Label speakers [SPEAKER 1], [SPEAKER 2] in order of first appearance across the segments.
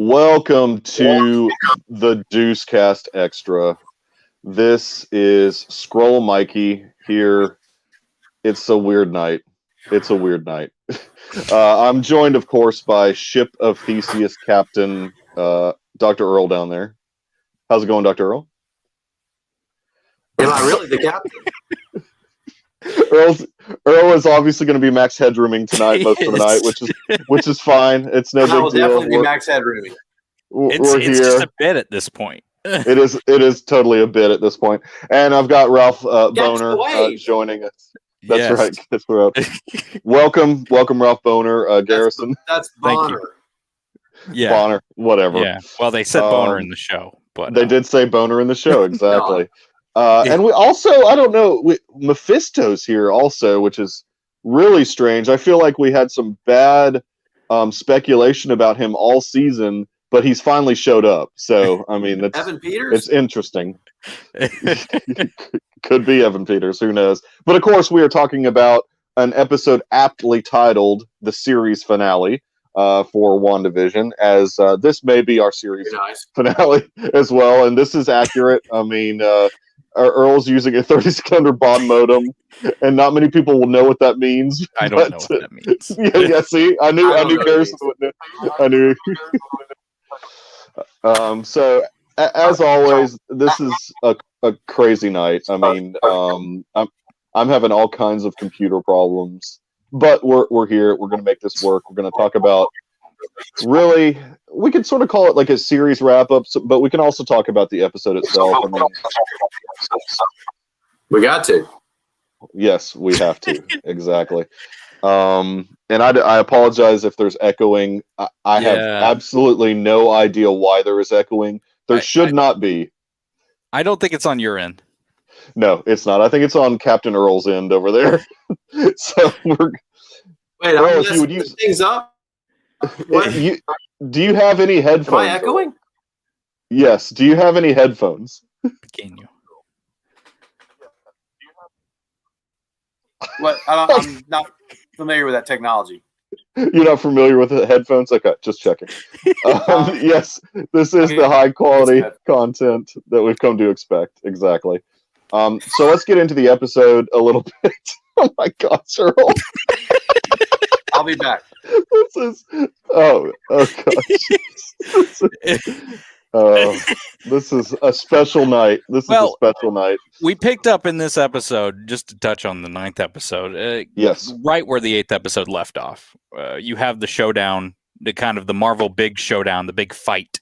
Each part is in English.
[SPEAKER 1] Welcome to the Deucecast Extra. This is Scroll Mikey here. It's a weird night. I'm joined, of course, by Ship of Theseus Captain Dr. Earl down there. How's it going, Dr. Earl?
[SPEAKER 2] Am I really the captain?
[SPEAKER 1] Earl is obviously going to be max headrooming tonight most of the night, which is fine. It's no big deal.
[SPEAKER 2] I will definitely be max headrooming.
[SPEAKER 1] We're here.
[SPEAKER 3] It's just a bit at this point.
[SPEAKER 1] It is totally a bit at this point. And I've got Ralph Boner joining us. That's right. Welcome, Ralph Boner, Garrison.
[SPEAKER 2] That's
[SPEAKER 3] Bonner.
[SPEAKER 1] Yeah. Bonner, whatever.
[SPEAKER 3] Yeah. Well, they said Boner in the show, but
[SPEAKER 1] they did say Boner in the show, exactly. And we also, I don't know, Mephisto's here also, which is really strange. I feel like we had some bad speculation about him all season, but he's finally showed up. So, I mean,
[SPEAKER 2] Evan Peters?
[SPEAKER 1] It's interesting. Could be Evan Peters, who knows? But of course, we are talking about an episode aptly titled The Series Finale for Wandavision, as this may be our series finale as well. And this is accurate. I mean, Earl's using a 30-second bond modem, and not many people will know what that means.
[SPEAKER 3] I don't know what that means.
[SPEAKER 1] Yeah, see? I knew Garrison would know. I knew. So, as always, this is a crazy night. I mean, I'm having all kinds of computer problems, but we're here. We're going to make this work. We're going to talk about, really, we can sort of call it like a series wrap-up, but we can also talk about the episode itself. I mean,
[SPEAKER 2] we got to.
[SPEAKER 1] Yes, we have to. Exactly. And I apologize if there's echoing. I have absolutely no idea why there is echoing. There should not be.
[SPEAKER 3] I don't think it's on your end.
[SPEAKER 1] No, it's not. I think it's on Captain Earl's end over there. So we're.
[SPEAKER 2] Wait, Earl, if you would use things up.
[SPEAKER 1] Do you have any headphones?
[SPEAKER 2] Am I echoing?
[SPEAKER 1] Yes. Do you have any headphones?
[SPEAKER 3] Can you?
[SPEAKER 2] What? I'm not familiar with that technology.
[SPEAKER 1] You're not familiar with the headphones? Okay, just checking. Yes, this is the high quality content that we've come to expect. Exactly. So let's get into the episode a little bit. Oh my gosh, Earl.
[SPEAKER 2] I'll be back.
[SPEAKER 1] This is this is a special night. This is a special night.
[SPEAKER 3] We picked up in this episode, just to touch on the 9th episode.
[SPEAKER 1] Yes,
[SPEAKER 3] right where the 8th episode left off. You have the showdown, the Marvel big showdown, the big fight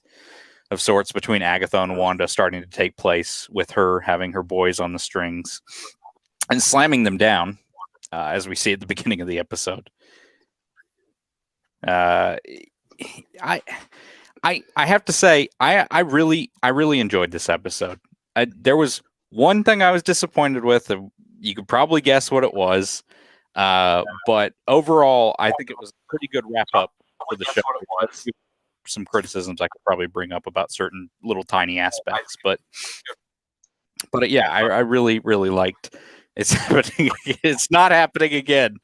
[SPEAKER 3] of sorts between Agatha and Wanda starting to take place, with her having her boys on the strings and slamming them down, as we see at the beginning of the episode. I have to say, I really enjoyed this episode. There was one thing I was disappointed with. You could probably guess what it was. But overall, I think it was a pretty good wrap up for the show. Some criticisms I could probably bring up about certain little tiny aspects, but yeah, I really liked it's happening. It's not happening again.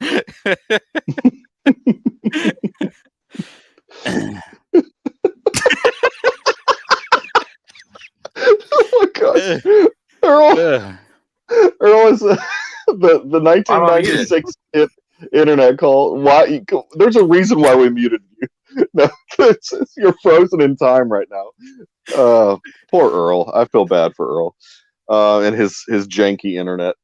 [SPEAKER 1] Oh my gosh, Earl is the 1996 internet call. Why? There's a reason why we muted you. No, you're frozen in time right now. Poor Earl. I feel bad for Earl and his janky internet.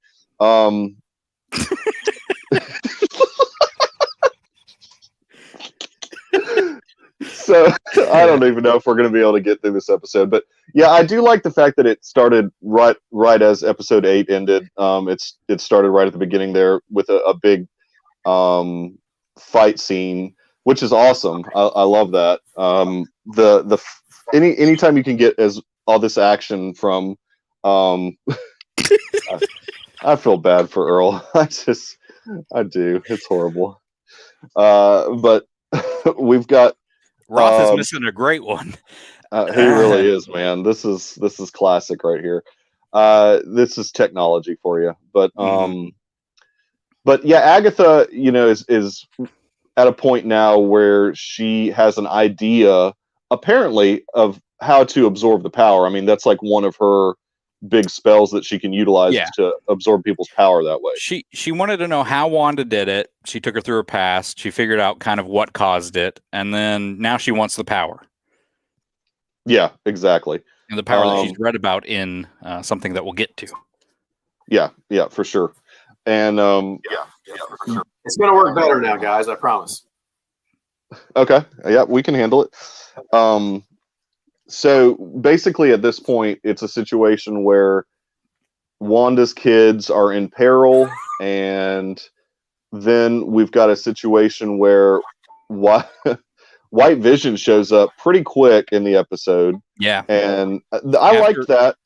[SPEAKER 1] So I don't even know if we're going to be able to get through this episode, but yeah, I do like the fact that it started right as episode 8 ended. It started right at the beginning there with a big fight scene, which is awesome. I love that. Anytime you can get all this action from, I feel bad for Earl. I do. It's horrible. But we've got.
[SPEAKER 3] Roth is missing a great one.
[SPEAKER 1] He really is, man. This is classic right here. This is technology for you. But but yeah, Agatha, is at a point now where she has an idea apparently of how to absorb the power. I mean, that's like one of her big spells that she can utilize to absorb people's power that way.
[SPEAKER 3] She wanted to know how Wanda did it. She took her through her past. She figured out kind of what caused it, and then now she wants the power.
[SPEAKER 1] Yeah, exactly.
[SPEAKER 3] And the power that she's read about in something that we'll get to.
[SPEAKER 1] Yeah, for sure. And
[SPEAKER 2] for sure. It's going to work better now, guys. I promise.
[SPEAKER 1] Okay. Yeah, we can handle it. So basically at this point, it's a situation where Wanda's kids are in peril, and then we've got a situation where White Vision shows up pretty quick in the episode.
[SPEAKER 3] Yeah.
[SPEAKER 1] And I liked that.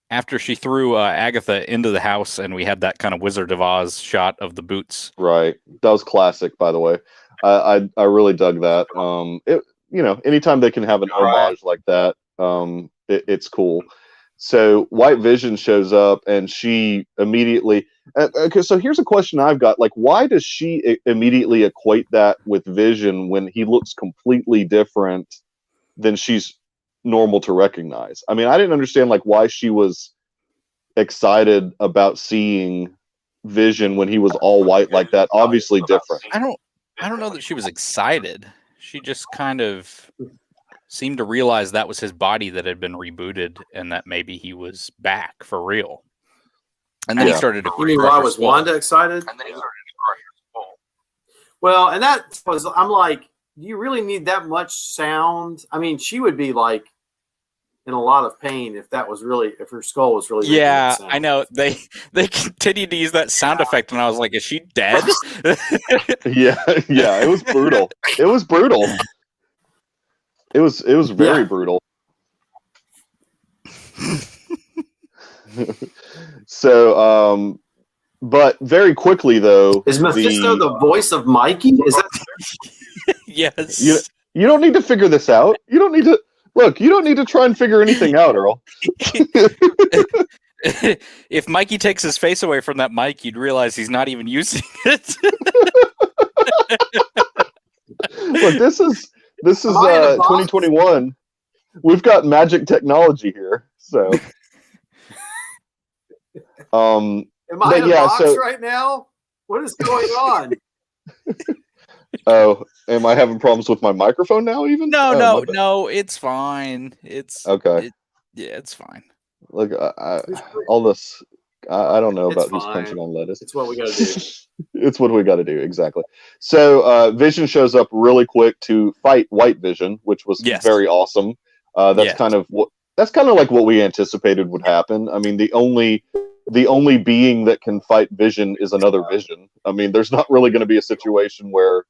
[SPEAKER 3] After she threw Agatha into the house, and we had that kind of Wizard of Oz shot of the boots.
[SPEAKER 1] Right. That was classic, by the way. I really dug that. Anytime they can have an homage like that, it's cool. So White Vision shows up, and she immediately. Okay, so here's a question I've got: like, why does she immediately equate that with Vision when he looks completely different than she's normal to recognize? I mean, I didn't understand like why she was excited about seeing Vision when he was all white like that. Obviously different.
[SPEAKER 3] I don't know that she was excited. She just kind of seemed to realize that was his body that had been rebooted, and that maybe he was back for real. And then he started to.
[SPEAKER 2] You mean why was Wanda excited? And then he started to crush her skull. Well, and that was, I'm like, do you really need that much sound? I mean, she would be like in a lot of pain if her skull was really.
[SPEAKER 3] Yeah, I know. They continued to use that sound effect, and I was like, is she dead?
[SPEAKER 1] yeah, it was brutal. It was brutal. It was very brutal. So, but very quickly though,
[SPEAKER 2] is Mephisto the voice of Mikey? Is that?
[SPEAKER 3] Yes.
[SPEAKER 1] You don't need to figure this out. You don't need to look. You don't need to try and figure anything out, Earl.
[SPEAKER 3] If Mikey takes his face away from that mic, you'd realize he's not even using it.
[SPEAKER 1] Look, this is 2021. We've got magic technology here, so.
[SPEAKER 2] Am I in a box right now? What is going on?
[SPEAKER 1] Oh, am I having problems with my microphone now? Even
[SPEAKER 3] no, it's fine. It's
[SPEAKER 1] okay.
[SPEAKER 3] It's fine.
[SPEAKER 1] Look, all this. I don't know about who's punching on lettuce.
[SPEAKER 2] It's what we got to do.
[SPEAKER 1] It's what we got to do, exactly. So Vision shows up really quick to fight White Vision, which was very awesome. That's kind of like what we anticipated would happen. I mean, the only being that can fight Vision is another Vision. I mean, there's not really going to be a situation where,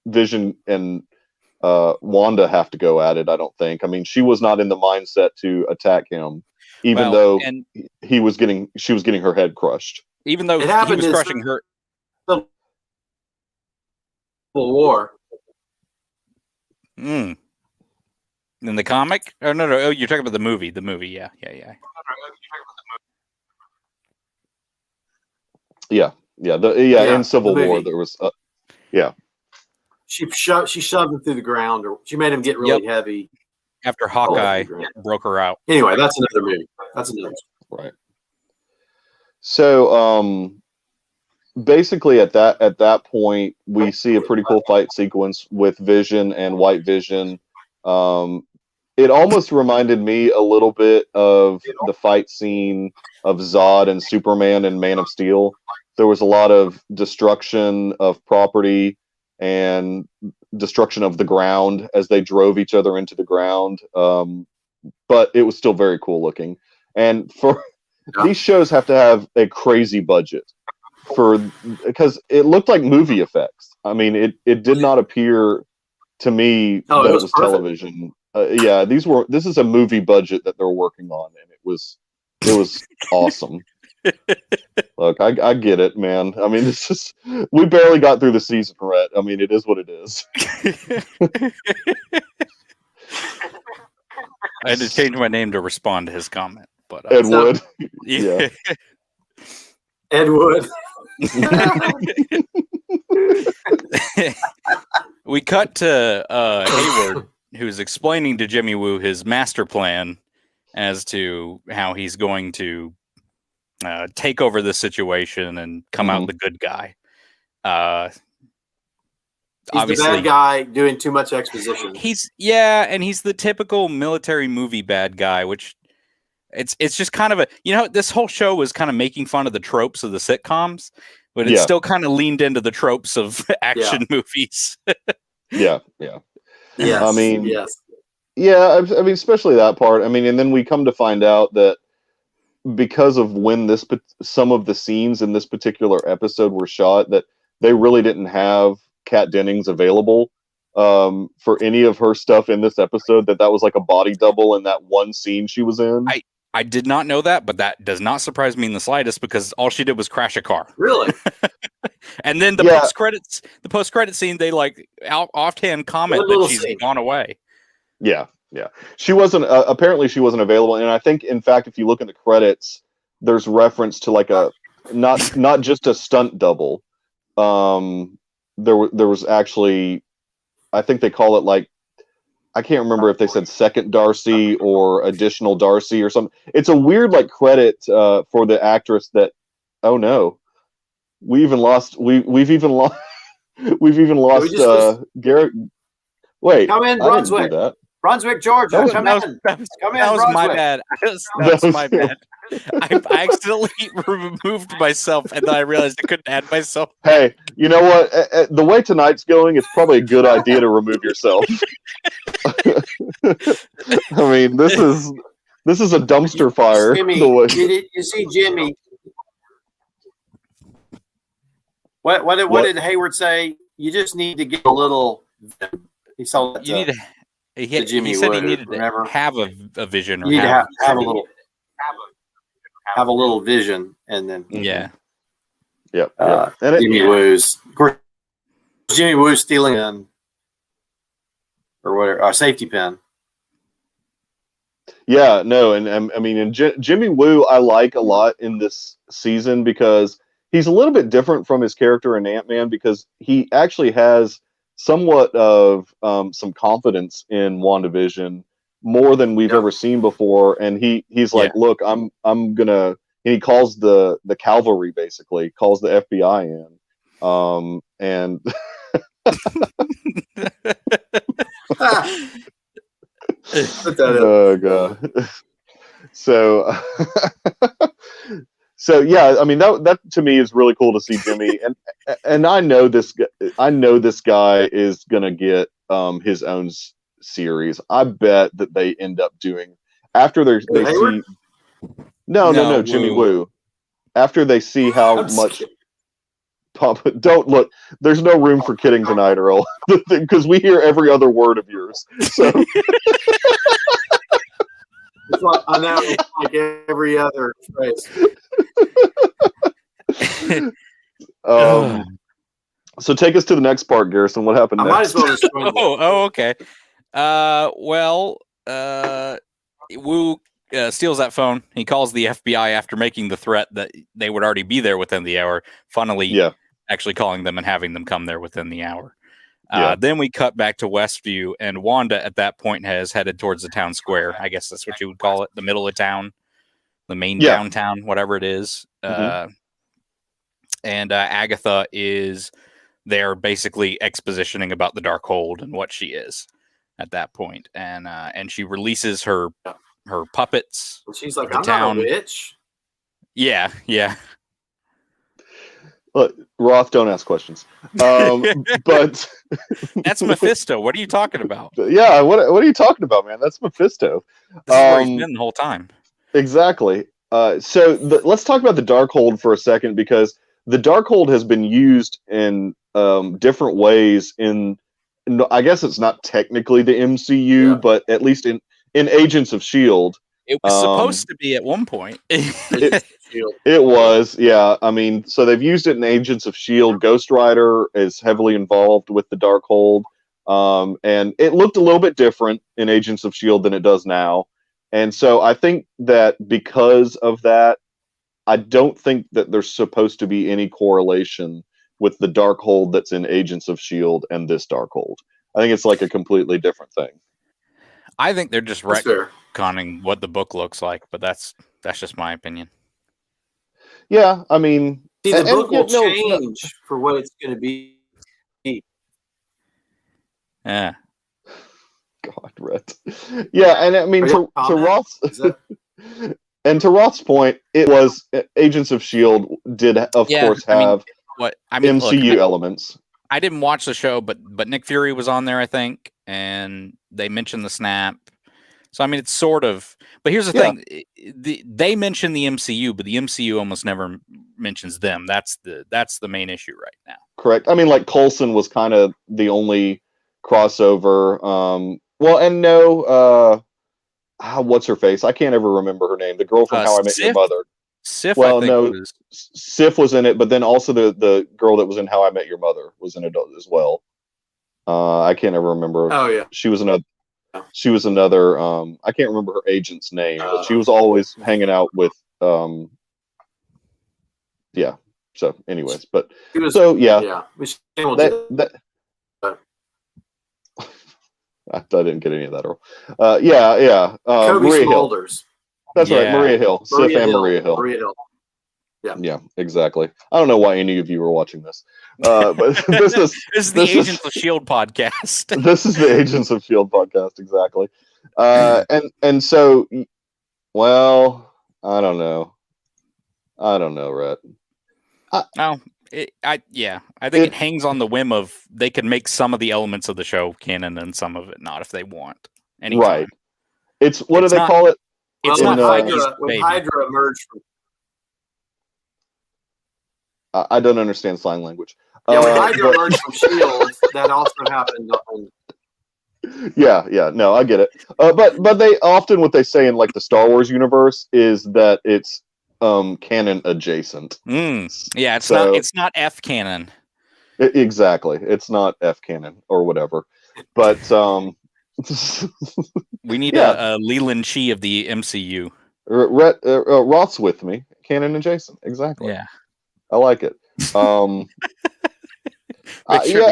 [SPEAKER 1] Vision and Wanda have to go at it. I don't think. I mean, she was not in the mindset to attack him, even though she was getting her head crushed.
[SPEAKER 3] Even though he was crushing her.
[SPEAKER 2] Civil War.
[SPEAKER 3] In the comic? Oh no! Oh, you're talking about the movie. The movie, yeah. In Civil
[SPEAKER 1] War there was,
[SPEAKER 2] She shoved him through the ground, or she made him get really heavy.
[SPEAKER 3] After Hawkeye broke her out.
[SPEAKER 2] Anyway, that's another movie.
[SPEAKER 1] Right. So, basically at that point, we see a pretty cool fight sequence with Vision and White Vision. It almost reminded me a little bit of the fight scene of Zod and Superman and Man of Steel. There was a lot of destruction of property and destruction of the ground as they drove each other into the ground. But it was still very cool looking. And these shows have to have a crazy budget because it looked like movie effects. I mean, it did not appear to me that it was television. This is a movie budget that they're working on, and it was awesome. Look, I get it, man. I mean, we barely got through the season, Rhett. I mean, it is what it is.
[SPEAKER 3] I had to change my name to respond to his comment, but
[SPEAKER 1] Ed Wood. Yeah.
[SPEAKER 2] Ed Wood.
[SPEAKER 3] We cut to Hayward who's explaining to Jimmy Woo his master plan as to how he's going to take over the situation and come out the good guy.
[SPEAKER 2] He's obviously the bad guy doing too much exposition.
[SPEAKER 3] And he's the typical military movie bad guy, which it's just kind of a, this whole show was kind of making fun of the tropes of the sitcoms, but it's still kind of leaned into the tropes of action movies.
[SPEAKER 1] Yeah.
[SPEAKER 2] Yes.
[SPEAKER 1] I mean,
[SPEAKER 2] yes.
[SPEAKER 1] Yeah, I mean, especially that part. I mean, and then we come to find out that because of when some of the scenes in this particular episode were shot, that they really didn't have Kat Dennings available for any of her stuff in this episode, that was like a body double in that one scene she was in.
[SPEAKER 3] I did not know that, but that does not surprise me in the slightest, because all she did was crash a car.
[SPEAKER 2] Really?
[SPEAKER 3] And then the post-credit scene, they like offhand comment that she's gone away.
[SPEAKER 1] Yeah. She wasn't, apparently she wasn't available. And I think, in fact, if you look in the credits, there's reference to like not just a stunt double. There was actually, I think they call it like, I can't remember if they said second Darcy or additional Darcy or something. It's a weird like credit for the actress that, oh no, we've even lost Garrett. Wait,
[SPEAKER 2] come in, Brunswick. Brunswick, Georgia. Come in.
[SPEAKER 3] That was my bad. That was my bad. I accidentally removed myself, and then I realized I couldn't add myself.
[SPEAKER 1] Hey, you know what? The way tonight's going, it's probably a good idea to remove yourself. I mean, this is a dumpster fire.
[SPEAKER 2] Jimmy, you see Jimmy. What did Hayward say? You just need to get a little. He saw that.
[SPEAKER 3] You need to. He said he needed to have a vision. Or
[SPEAKER 2] you need to have a little. Have a little vision, and then Jimmy Woo's. Of course, Jimmy Woo's stealing or whatever, a safety pin.
[SPEAKER 1] Yeah, no, and I mean, and Jimmy Woo I like a lot in this season because he's a little bit different from his character in Ant-Man, because he actually has somewhat of some confidence in WandaVision, more than we've ever seen before, and he's like, look, I'm gonna, and he calls the cavalry, basically calls the FBI in, and oh god, so yeah, I mean that to me is really cool to see Jimmy, and I know this guy is gonna get his own series. I bet that they end up doing after they see no Jimmy Woo, after they see how much Papa, don't look, there's no room for kidding tonight, Earl, because we hear every other word of yours, so
[SPEAKER 2] it's like, I know, like every other phrase.
[SPEAKER 1] So take us to the next part, Garrison. What happened next?
[SPEAKER 2] Might as well just
[SPEAKER 3] okay. Woo steals that phone. He calls the FBI after making the threat that they would already be there within the hour. Funnily, actually calling them and having them come there within the hour. Then we cut back to Westview, and Wanda at that point has headed towards the town square. I guess that's what you would call it, the middle of town, the main downtown, whatever it is. And Agatha is there basically expositioning about the Darkhold and what she is at that point. And she releases her puppets.
[SPEAKER 2] She's like, I'm not a witch.
[SPEAKER 3] Yeah.
[SPEAKER 1] Look, Roth, don't ask questions. But
[SPEAKER 3] that's Mephisto. What are you talking about?
[SPEAKER 1] Yeah, what are you talking about, man? That's Mephisto.
[SPEAKER 3] This is where he's been the whole time.
[SPEAKER 1] Exactly. So let's talk about the Darkhold for a second, because the Darkhold has been used in different ways in, I guess it's not technically the MCU, but at least in Agents of S.H.I.E.L.D.
[SPEAKER 3] It was supposed to be at one point.
[SPEAKER 1] It was, yeah. I mean, so they've used it in Agents of S.H.I.E.L.D. Ghost Rider is heavily involved with the Darkhold. And it looked a little bit different in Agents of S.H.I.E.L.D. than it does now. And so I think that because of that, I don't think that there's supposed to be any correlation with the Darkhold that's in Agents of S.H.I.E.L.D. and this Darkhold. I think it's like a completely different thing.
[SPEAKER 3] I think they're just retconning what the book looks like, but that's just my opinion.
[SPEAKER 1] Yeah, I mean,
[SPEAKER 2] see, the book will change for what it's going to be.
[SPEAKER 3] Yeah.
[SPEAKER 1] God, Rhett. Yeah, and I mean to Roth's and to Roth's point, it was Agents of S.H.I.E.L.D. did of course have MCU elements.
[SPEAKER 3] I didn't watch the show, but Nick Fury was on there, I think, and they mentioned the snap. So I mean, it's sort of. But here's the thing: they mention the MCU, but the MCU almost never mentions them. That's the main issue right now.
[SPEAKER 1] Correct. I mean, like Coulson was kind of the only crossover. Well, and no, what's her face? I can't ever remember her name. The girl from How I Met Your Mother.
[SPEAKER 3] Sif, well, I think
[SPEAKER 1] Sif was in it, but then also the girl that was in How I Met Your Mother was in it as well. I can't ever remember.
[SPEAKER 2] Oh yeah,
[SPEAKER 1] she was another. I can't remember her agent's name, but she was always hanging out with. Yeah. So, anyways, but
[SPEAKER 2] yeah.
[SPEAKER 1] I didn't get any of that. Yeah. Maria Hill. That's right, Maria Hill. Sif and Maria Hill. Yeah, exactly. I don't know why any of you are watching this, but this is
[SPEAKER 3] the Agents of S.H.I.E.L.D. podcast.
[SPEAKER 1] This is the Agents of S.H.I.E.L.D. podcast, exactly. And so, well, I don't know, Rhett.
[SPEAKER 3] I think it hangs on the whim of they could make some of the elements of the show canon and some of it not if they want. Anytime. Right.
[SPEAKER 1] It's what do they call it?
[SPEAKER 2] It's not when Hydra emerged from.
[SPEAKER 1] I don't understand sign language.
[SPEAKER 2] Yeah, when Hydra emerged from S.H.I.E.L.D., that also happened.
[SPEAKER 1] Yeah, no, I get it. But they often what they say in like the Star Wars universe is that it's canon adjacent.
[SPEAKER 3] Yeah, it's not F canon.
[SPEAKER 1] Exactly, it's not F canon or whatever. But
[SPEAKER 3] we need a Leland Chi of the MCU.
[SPEAKER 1] Roth's with me, canon adjacent. Exactly.
[SPEAKER 3] Yeah,
[SPEAKER 1] I like it. Yeah,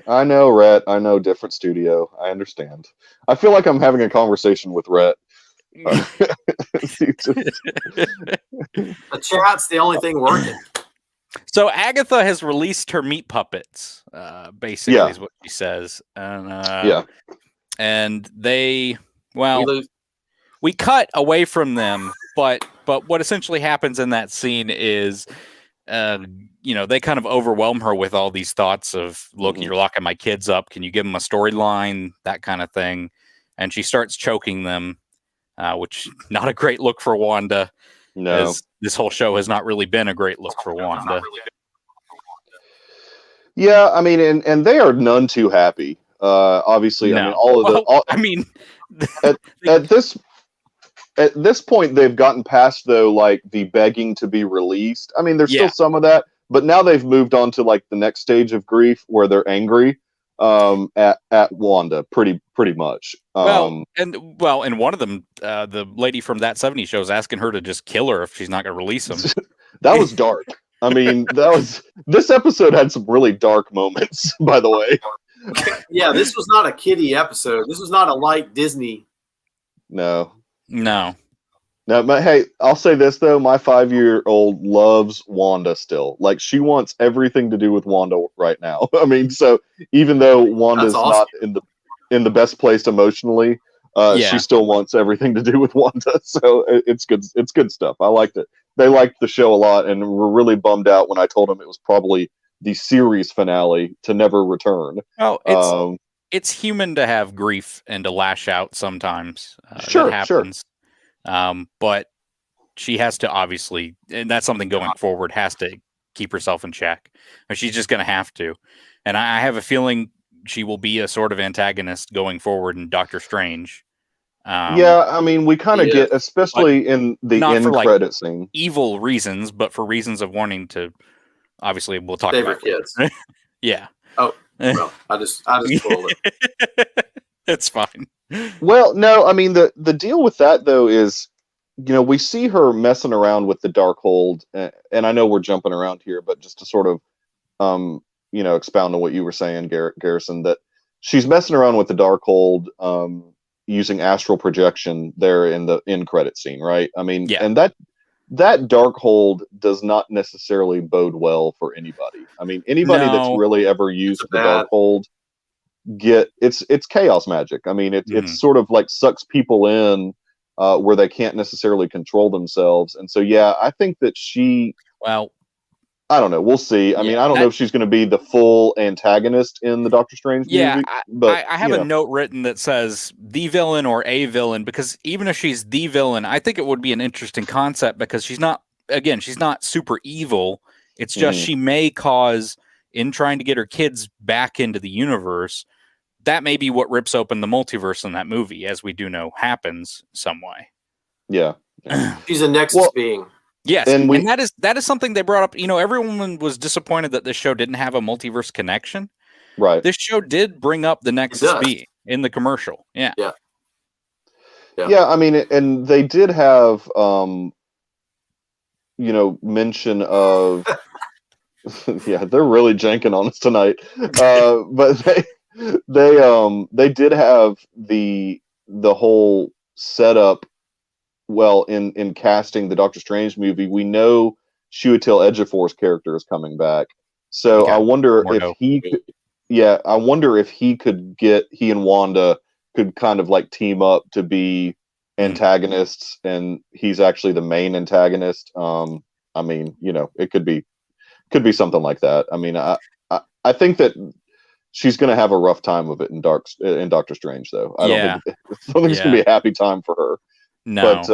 [SPEAKER 1] I know, Rhett. I know, different studio. I understand. I feel like I'm having a conversation with Rhett.
[SPEAKER 2] The chat's the only thing working.
[SPEAKER 3] So Agatha has released her meat puppets, basically is what she says. And and they we cut away from them, but what essentially happens in that scene is they kind of overwhelm her with all these thoughts of, look, you're locking my kids up. Can you give them a storyline? That kind of thing. And she starts choking them, which not a great look for Wanda.
[SPEAKER 1] No,
[SPEAKER 3] as this whole show has not really been a great look for Wanda.
[SPEAKER 1] Yeah, I mean, and they are none too happy. Obviously,
[SPEAKER 3] no.
[SPEAKER 1] I mean, at this point, they've gotten past though, like the begging to be released. I mean, there's still some of that, but now they've moved on to like the next stage of grief where they're angry at Wanda, pretty much.
[SPEAKER 3] And one of them, the lady from That 70s show, is asking her to just kill her if she's not going to release them.
[SPEAKER 1] That was dark. I mean, this episode had some really dark moments, by the way.
[SPEAKER 2] Yeah, this was not a kiddie episode. This was not a light Disney.
[SPEAKER 1] No. But hey, I'll say this though: my 5-year-old loves Wanda still. Like, she wants everything to do with Wanda right now. I mean, so even though Wanda's not in the best place emotionally, she still wants everything to do with Wanda. So it's good. It's good stuff. I liked it. They liked the show a lot, and were really bummed out when I told them it was probably the series finale to never return.
[SPEAKER 3] Oh, it's human to have grief and to lash out sometimes.
[SPEAKER 1] Sure,
[SPEAKER 3] that happens. But she has to obviously, and that's something going forward, has to keep herself in check. Or she's just going to have to. And I have a feeling she will be a sort of antagonist going forward in Doctor Strange.
[SPEAKER 1] I mean, we kind of get, especially in the end credit scene,
[SPEAKER 3] evil reasons, but for reasons of wanting to. Obviously, we'll talk
[SPEAKER 2] Favorite
[SPEAKER 3] about
[SPEAKER 2] kids.
[SPEAKER 3] Yeah.
[SPEAKER 2] Oh, well, I just spoiled it.
[SPEAKER 3] It's fine.
[SPEAKER 1] Well, no, I mean the deal with that though is, we see her messing around with the Darkhold, and I know we're jumping around here, but just to sort of, expound on what you were saying, Garrison, that she's messing around with the Darkhold, using astral projection there in the end credit scene, right? I mean,
[SPEAKER 3] Yeah.
[SPEAKER 1] and that dark hold does not necessarily bode well for anybody. I mean, anybody that's really ever used the dark hold it's chaos magic. I mean, it's sort of like sucks people in where they can't necessarily control themselves. And so, yeah, I think that I don't know. We'll see. I mean, I don't know if she's going to be the full antagonist in the Doctor Strange movie. But
[SPEAKER 3] I have a note written that says the villain or a villain, because even if she's the villain, I think it would be an interesting concept, because she's not super evil. It's just she may cause, in trying to get her kids back into the universe, that may be what rips open the multiverse in that movie, as we do know happens some way.
[SPEAKER 1] Yeah.
[SPEAKER 2] She's a Nexus being.
[SPEAKER 3] Yes, and that is something they brought up. You know, everyone was disappointed that this show didn't have a multiverse connection.
[SPEAKER 1] Right.
[SPEAKER 3] This show did bring up the Nexus being in the commercial. Yeah.
[SPEAKER 1] I mean, and they did have, mention of. Yeah, they're really janking on us tonight. But they did have the whole setup. Well, in casting the Doctor Strange movie, we know Chiwetel Ejiofor's character is coming back. So I wonder if he and Wanda could kind of like team up to be antagonists, and he's actually the main antagonist. I mean, it could be something like that. I mean, I think that she's going to have a rough time of it in Doctor Strange, though. I don't think it's going to be a happy time for her.
[SPEAKER 3] No.
[SPEAKER 1] But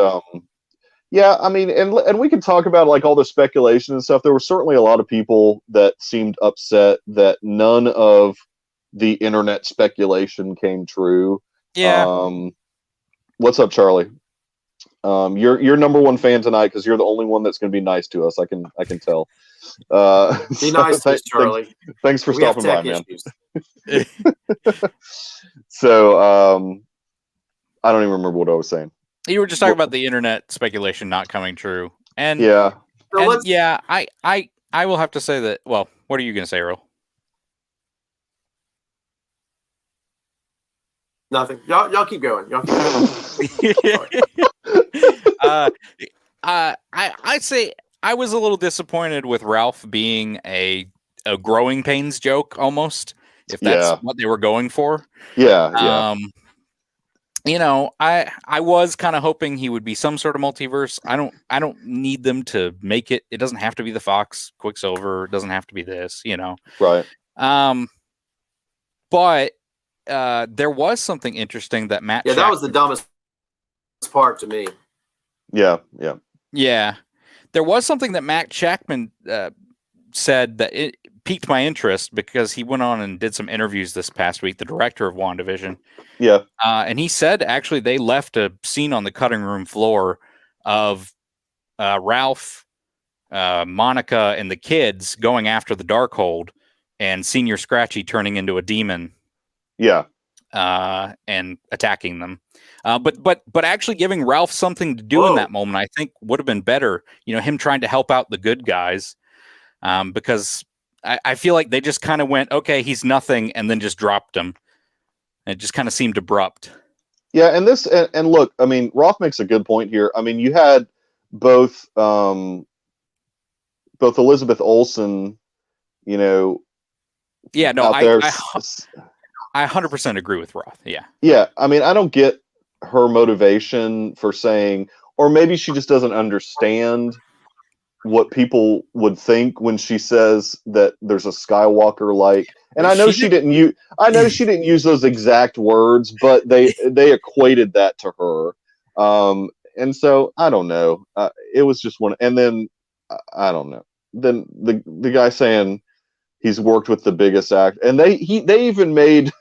[SPEAKER 1] I mean, and we can talk about like all the speculation and stuff. There were certainly a lot of people that seemed upset that none of the internet speculation came true.
[SPEAKER 3] Yeah.
[SPEAKER 1] What's up, Charlie? You're number one fan tonight because you're the only one that's going to be nice to us. I can tell.
[SPEAKER 2] Be nice to us, Charlie.
[SPEAKER 1] Thanks for stopping by, man. So I don't even remember what I was saying.
[SPEAKER 3] You were just talking about the internet speculation not coming true, and
[SPEAKER 1] I
[SPEAKER 3] will have to say that. Well, what are you going to say, Earl?
[SPEAKER 2] Nothing. Y'all keep going.
[SPEAKER 3] I'd say I was a little disappointed with Ralph being a growing pains joke, almost, if that's what they were going for.
[SPEAKER 1] Yeah.
[SPEAKER 3] I was kind of hoping he would be some sort of multiverse. I don't need them to make it. It doesn't have to be the Fox Quicksilver. It doesn't have to be this,
[SPEAKER 1] Right.
[SPEAKER 3] But there was something interesting that Matt.
[SPEAKER 2] Yeah, that was the dumbest part to me.
[SPEAKER 1] Yeah.
[SPEAKER 3] There was something that Matt Shackman said that it piqued my interest, because he went on and did some interviews this past week, the director of WandaVision.
[SPEAKER 1] Yeah.
[SPEAKER 3] And he said, actually, they left a scene on the cutting room floor of Ralph, Monica, and the kids going after the Darkhold, and Senior Scratchy turning into a demon.
[SPEAKER 1] Yeah.
[SPEAKER 3] And attacking them. But actually giving Ralph something to do in that moment, I think would have been better. Him trying to help out the good guys, because I feel like they just kind of went, okay, he's nothing, and then just dropped him. It just kind of seemed abrupt.
[SPEAKER 1] Yeah, and look, I mean, Roth makes a good point here. I mean, you had both Elizabeth Olsen,
[SPEAKER 3] Yeah, no, I 100% agree with Roth. Yeah.
[SPEAKER 1] Yeah, I mean, I don't get her motivation for saying, or maybe she just doesn't understand what people would think when she says that there's a Skywalker like. And I know she didn't use those exact words, but they equated that to her. And so I don't know. It was just one, and then I don't know. Then the guy saying he's worked with the biggest act, and they even made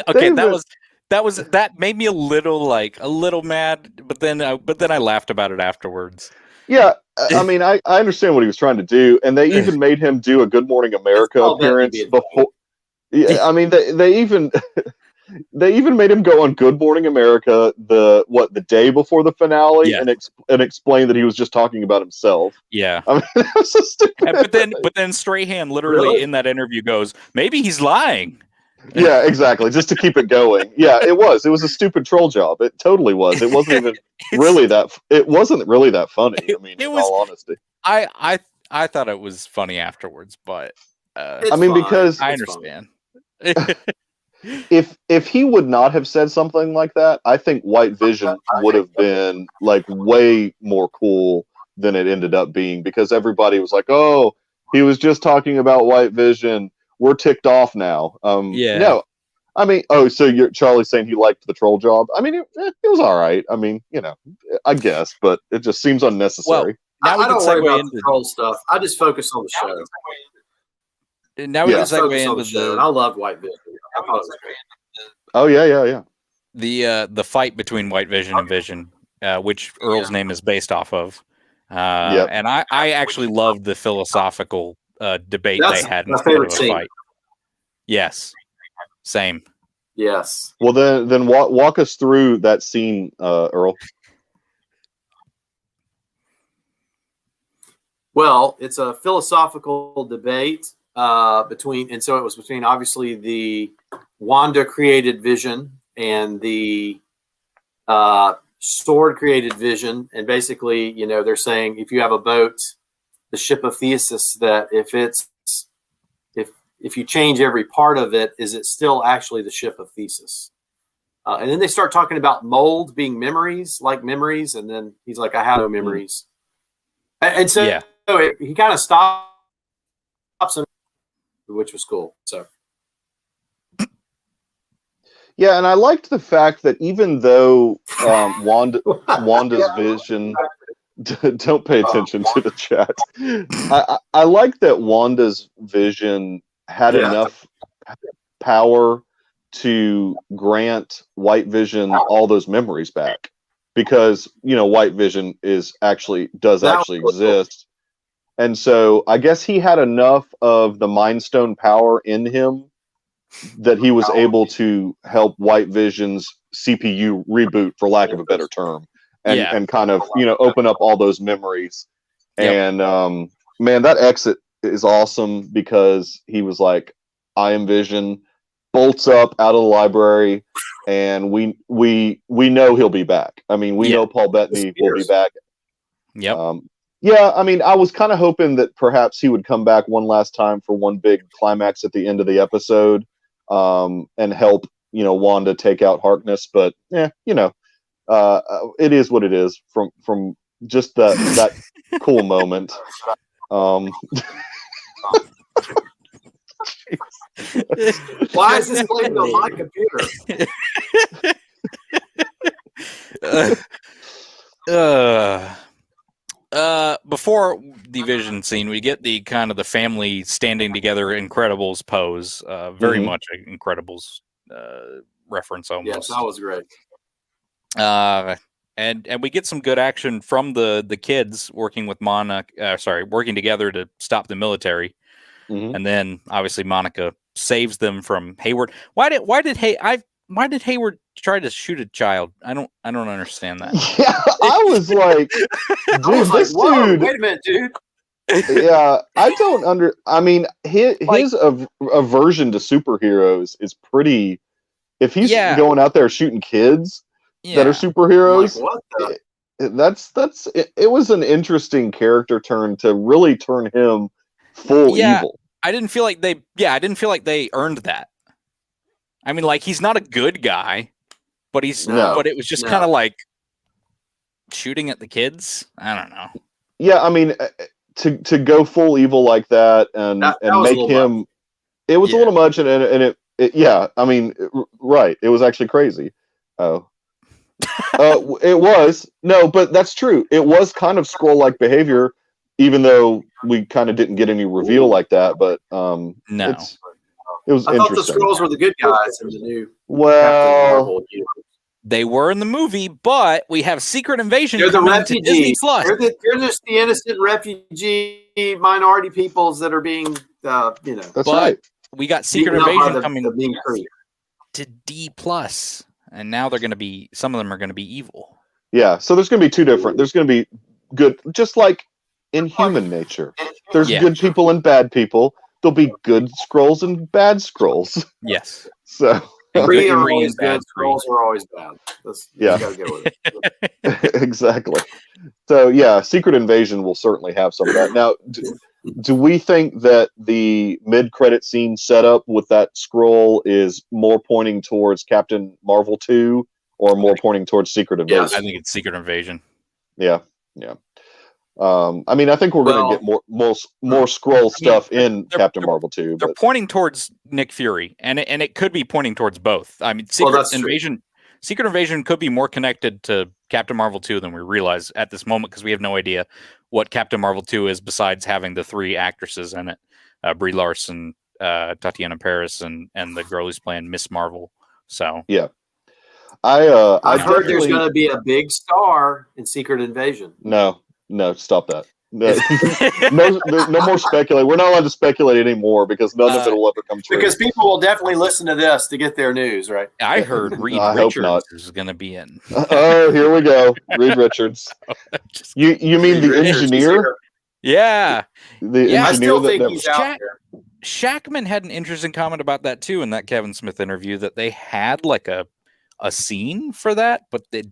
[SPEAKER 3] okay, that made me a little mad, but then I laughed about it afterwards.
[SPEAKER 1] Yeah, I mean, I understand what he was trying to do, and they even made him do a Good Morning America appearance before. Yeah, I mean, they even made him go on Good Morning America the day before the finale, and explain that he was just talking about himself.
[SPEAKER 3] Yeah,
[SPEAKER 1] I mean, that was so stupid.
[SPEAKER 3] But then Strahan literally in that interview goes, maybe he's lying.
[SPEAKER 1] Yeah, exactly. Just to keep it going. Yeah, it was. It was a stupid troll job. It totally was. It wasn't even really that. It wasn't really that funny. I mean, in all honesty,
[SPEAKER 3] I thought it was funny afterwards, but
[SPEAKER 1] I mean, because
[SPEAKER 3] I understand.
[SPEAKER 1] if he would not have said something like that, I think White Vision would have been like way more cool than it ended up being, because everybody was like, "Oh, he was just talking about White Vision. We're ticked off now."
[SPEAKER 3] Yeah.
[SPEAKER 1] No, I mean, so you're Charlie's saying he liked the troll job. I mean, it was all right. I mean, I guess, but it just seems unnecessary.
[SPEAKER 2] Well, I don't worry about the troll stuff. I just focus on the show.
[SPEAKER 3] Now we can segue into
[SPEAKER 2] the. I loved White Vision. I thought it was great.
[SPEAKER 1] Oh yeah.
[SPEAKER 3] The fight between White Vision and Vision, which Earl's name is based off of. And I actually loved the philosophical debate they had instead of a fight. Yes, same.
[SPEAKER 2] Yes.
[SPEAKER 1] Well, then walk us through that scene, Earl.
[SPEAKER 2] Well, it's a philosophical debate between obviously the Wanda created Vision and the Sword created Vision, and basically, they're saying if you have a boat, the ship of Theseus, that if you change every part of it, is it still actually the ship of Theseus? And then they start talking about mold being memories, and then he's like, I have no memories. And so he kind of stops him, which was cool. So.
[SPEAKER 1] Yeah, and I liked the fact that even though Wanda's vision, don't pay attention to the chat. I like that Wanda's vision had enough power to grant White Vision all those memories back, because White Vision does actually exist, and so I guess he had enough of the Mind Stone power in him that he was able to help White Vision's CPU reboot, for lack of a better term, and kind of open up all those memories. And man, that exit is awesome, because he was like, I am Vision, bolts up out of the library, and we know he'll be back. I mean, we know Paul Bettany will be back.
[SPEAKER 3] Yep.
[SPEAKER 1] Yeah, I mean, I was kind of hoping that perhaps he would come back one last time for one big climax at the end of the episode, and help Wanda take out Harkness. But it is what it is from just that cool moment.
[SPEAKER 2] Why is this playing on my computer?
[SPEAKER 3] Before the Vision scene, we get the kind of the family standing together Incredibles pose. Very much an Incredibles reference almost.
[SPEAKER 2] Yes, that was great.
[SPEAKER 3] And we get some good action from the kids working with working together to stop the military. And then obviously Monica saves them from Hayward. Why did Hayward try to shoot a child? I don't understand that.
[SPEAKER 1] Yeah, I was like, dude,
[SPEAKER 2] whoa, wait a minute, dude.
[SPEAKER 1] Yeah, I don't I mean, his aversion to superheroes is pretty. If he's going out there shooting kids that are superheroes, it was an interesting character turn to really turn him full evil.
[SPEAKER 3] I didn't feel like they earned that. I mean, like, he's not a good guy, but but it was just kind of like shooting at the kids. I don't know.
[SPEAKER 1] Yeah, I mean, to go full evil like that and make him, much. It was a little much, and it I mean, right. It was actually crazy. Oh, it was but that's true. It was kind of Skrull-like behavior, even though we kind of didn't get any reveal like that. But
[SPEAKER 3] no.
[SPEAKER 1] It was
[SPEAKER 2] I
[SPEAKER 1] interesting.
[SPEAKER 2] thought the Skrulls were the good guys in the new.
[SPEAKER 1] Well,
[SPEAKER 3] they were in the movie, but we have Secret Invasion.
[SPEAKER 2] They're the refugees.
[SPEAKER 3] Disney Plus.
[SPEAKER 2] They're just the innocent refugee minority peoples that are being,
[SPEAKER 1] That's right.
[SPEAKER 3] We got Secret Invasion coming to D+, and now they're going to be. Some of them are going to be evil.
[SPEAKER 1] Yeah, so there's going to be two different. There's going to be good, just like in human nature. There's good people and bad people. there'll be good scrolls and bad scrolls.
[SPEAKER 3] Yes.
[SPEAKER 1] So
[SPEAKER 2] Three are always good. Scrolls are always bad.
[SPEAKER 1] Yeah.
[SPEAKER 2] You gotta go with it.
[SPEAKER 1] Exactly. So yeah, Secret Invasion will certainly have some of that. Now, do we think that the mid-credit scene setup with that scroll is more pointing towards Captain Marvel 2 or more pointing towards Secret Invasion?
[SPEAKER 3] I think it's Secret Invasion.
[SPEAKER 1] Yeah. I mean, I think we're going to get more scroll stuff in Captain Marvel 2.
[SPEAKER 3] They're pointing towards Nick Fury, and it could be pointing towards both. I mean, Secret Invasion could be more connected to Captain Marvel 2 than we realize at this moment, because we have no idea what Captain Marvel 2 is besides having the 3 actresses in it: Brie Larson, Tatiana Paris, and the girl who's playing Miss Marvel. So
[SPEAKER 1] yeah, I
[SPEAKER 2] heard there's going to be a big star in Secret Invasion.
[SPEAKER 1] No, stop that. No more speculate. We're not allowed to speculate anymore because none of it will ever come true.
[SPEAKER 2] Because people will definitely listen to this to get their news, right?
[SPEAKER 3] I heard Reed Richards is going to be in.
[SPEAKER 1] Oh, here we go. Reed Richards. You mean the engineer?
[SPEAKER 3] Yeah.
[SPEAKER 2] I still think he's out there.
[SPEAKER 3] Shackman had an interesting comment about that too in that Kevin Smith interview, that they had like a scene for that, but it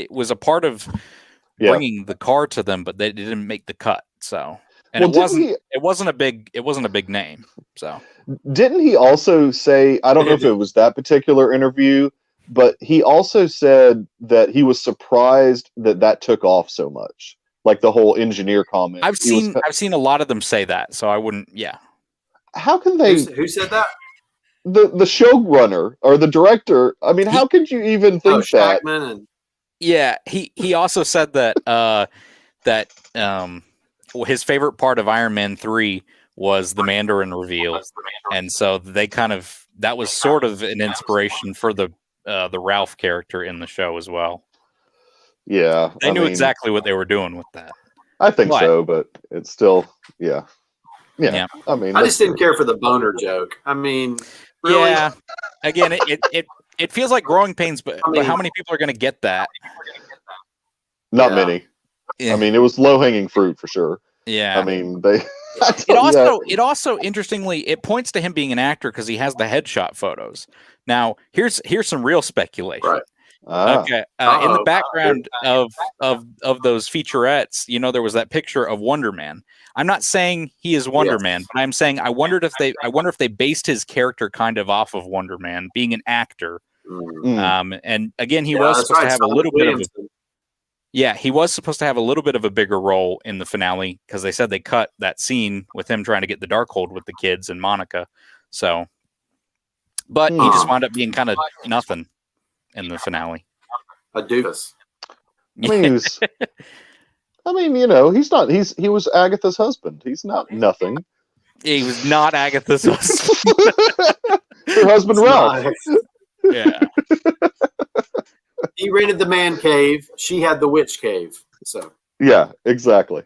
[SPEAKER 3] was a part of bringing the car to them, but they didn't make the cut. So, and it wasn't a big name. So,
[SPEAKER 1] didn't he also say, I don't know if it was that particular interview, but he also said that he was surprised that took off so much, like the whole engineer comment.
[SPEAKER 3] I've seen a lot of them say that, so I wouldn't. Yeah.
[SPEAKER 1] How can they?
[SPEAKER 2] Who said that?
[SPEAKER 1] The showrunner or the director. I mean, how could you even think that?
[SPEAKER 3] Yeah, he also said that his favorite part of Iron Man 3 was the Mandarin reveal, and so that was sort of an inspiration for the Ralph character in the show as well.
[SPEAKER 1] Yeah,
[SPEAKER 3] they knew exactly what they were doing with that.
[SPEAKER 1] I think so, but it's still yeah. I mean,
[SPEAKER 2] I just didn't care for the boner joke. I mean, really?
[SPEAKER 3] Yeah. Again, it feels like growing pains, but how many people are going to get that?
[SPEAKER 1] Not many. Yeah. I mean, it was low-hanging fruit for sure.
[SPEAKER 3] Yeah.
[SPEAKER 1] I mean,
[SPEAKER 3] it also interestingly, it points to him being an actor because he has the headshot photos. Now, here's some real speculation.
[SPEAKER 2] Right.
[SPEAKER 3] Okay. In the background of those featurettes, there was that picture of Wonder Man. I'm not saying he is Wonder Man, but I'm saying I wonder if they based his character kind of off of Wonder Man being an actor. And again, he was supposed to have a little bit of he was supposed to have a little bit of a bigger role in the finale, because they said they cut that scene with him trying to get the Darkhold with the kids and Monica. So, but he just wound up being kind of nothing in the finale.
[SPEAKER 2] A doofus.
[SPEAKER 1] I mean, he's not. He was Agatha's husband. He's not nothing.
[SPEAKER 3] He was not Agatha's husband.
[SPEAKER 1] Her husband, Ralph.
[SPEAKER 3] Yeah.
[SPEAKER 2] He rented the man cave. She had the witch cave. So.
[SPEAKER 1] Yeah, exactly.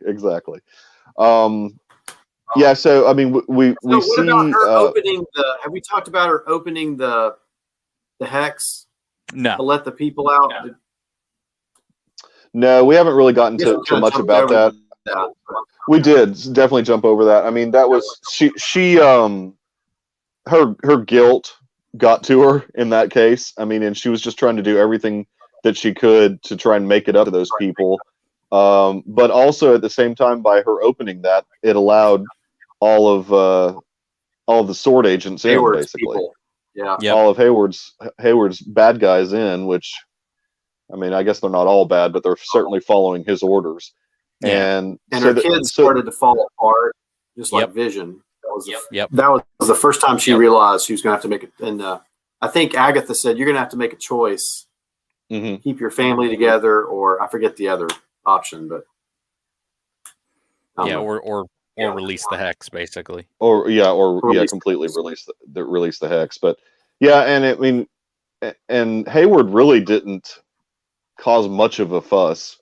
[SPEAKER 1] Yeah. So I mean, we see.
[SPEAKER 2] About her opening the? Have we talked about her opening the hex?
[SPEAKER 3] No.
[SPEAKER 2] To let the people out.
[SPEAKER 1] No, we haven't really gotten to much about that. We did definitely jump over that. I mean, that was she her guilt got to her in that case. I mean, and she was just trying to do everything that she could to try and make it up to those people. But also at the same time, by her opening that, it allowed all of the sword agents in,
[SPEAKER 2] Hayward's
[SPEAKER 1] basically.
[SPEAKER 2] People. Yeah.
[SPEAKER 3] Yep.
[SPEAKER 1] All of Hayward's bad guys in, which, I mean, I guess they're not all bad, but they're certainly following his orders.
[SPEAKER 3] Yeah.
[SPEAKER 1] And
[SPEAKER 2] her kids started to fall apart, just like Vision. That was the first time she realized she was going to have to make it. And I think Agatha said, "You're going to have to make a choice: keep your family together, or I forget the other option." But
[SPEAKER 3] or release the hex, basically.
[SPEAKER 1] Or completely release the hex. But yeah, and I mean, and Hayward really didn't cause much of a fuss.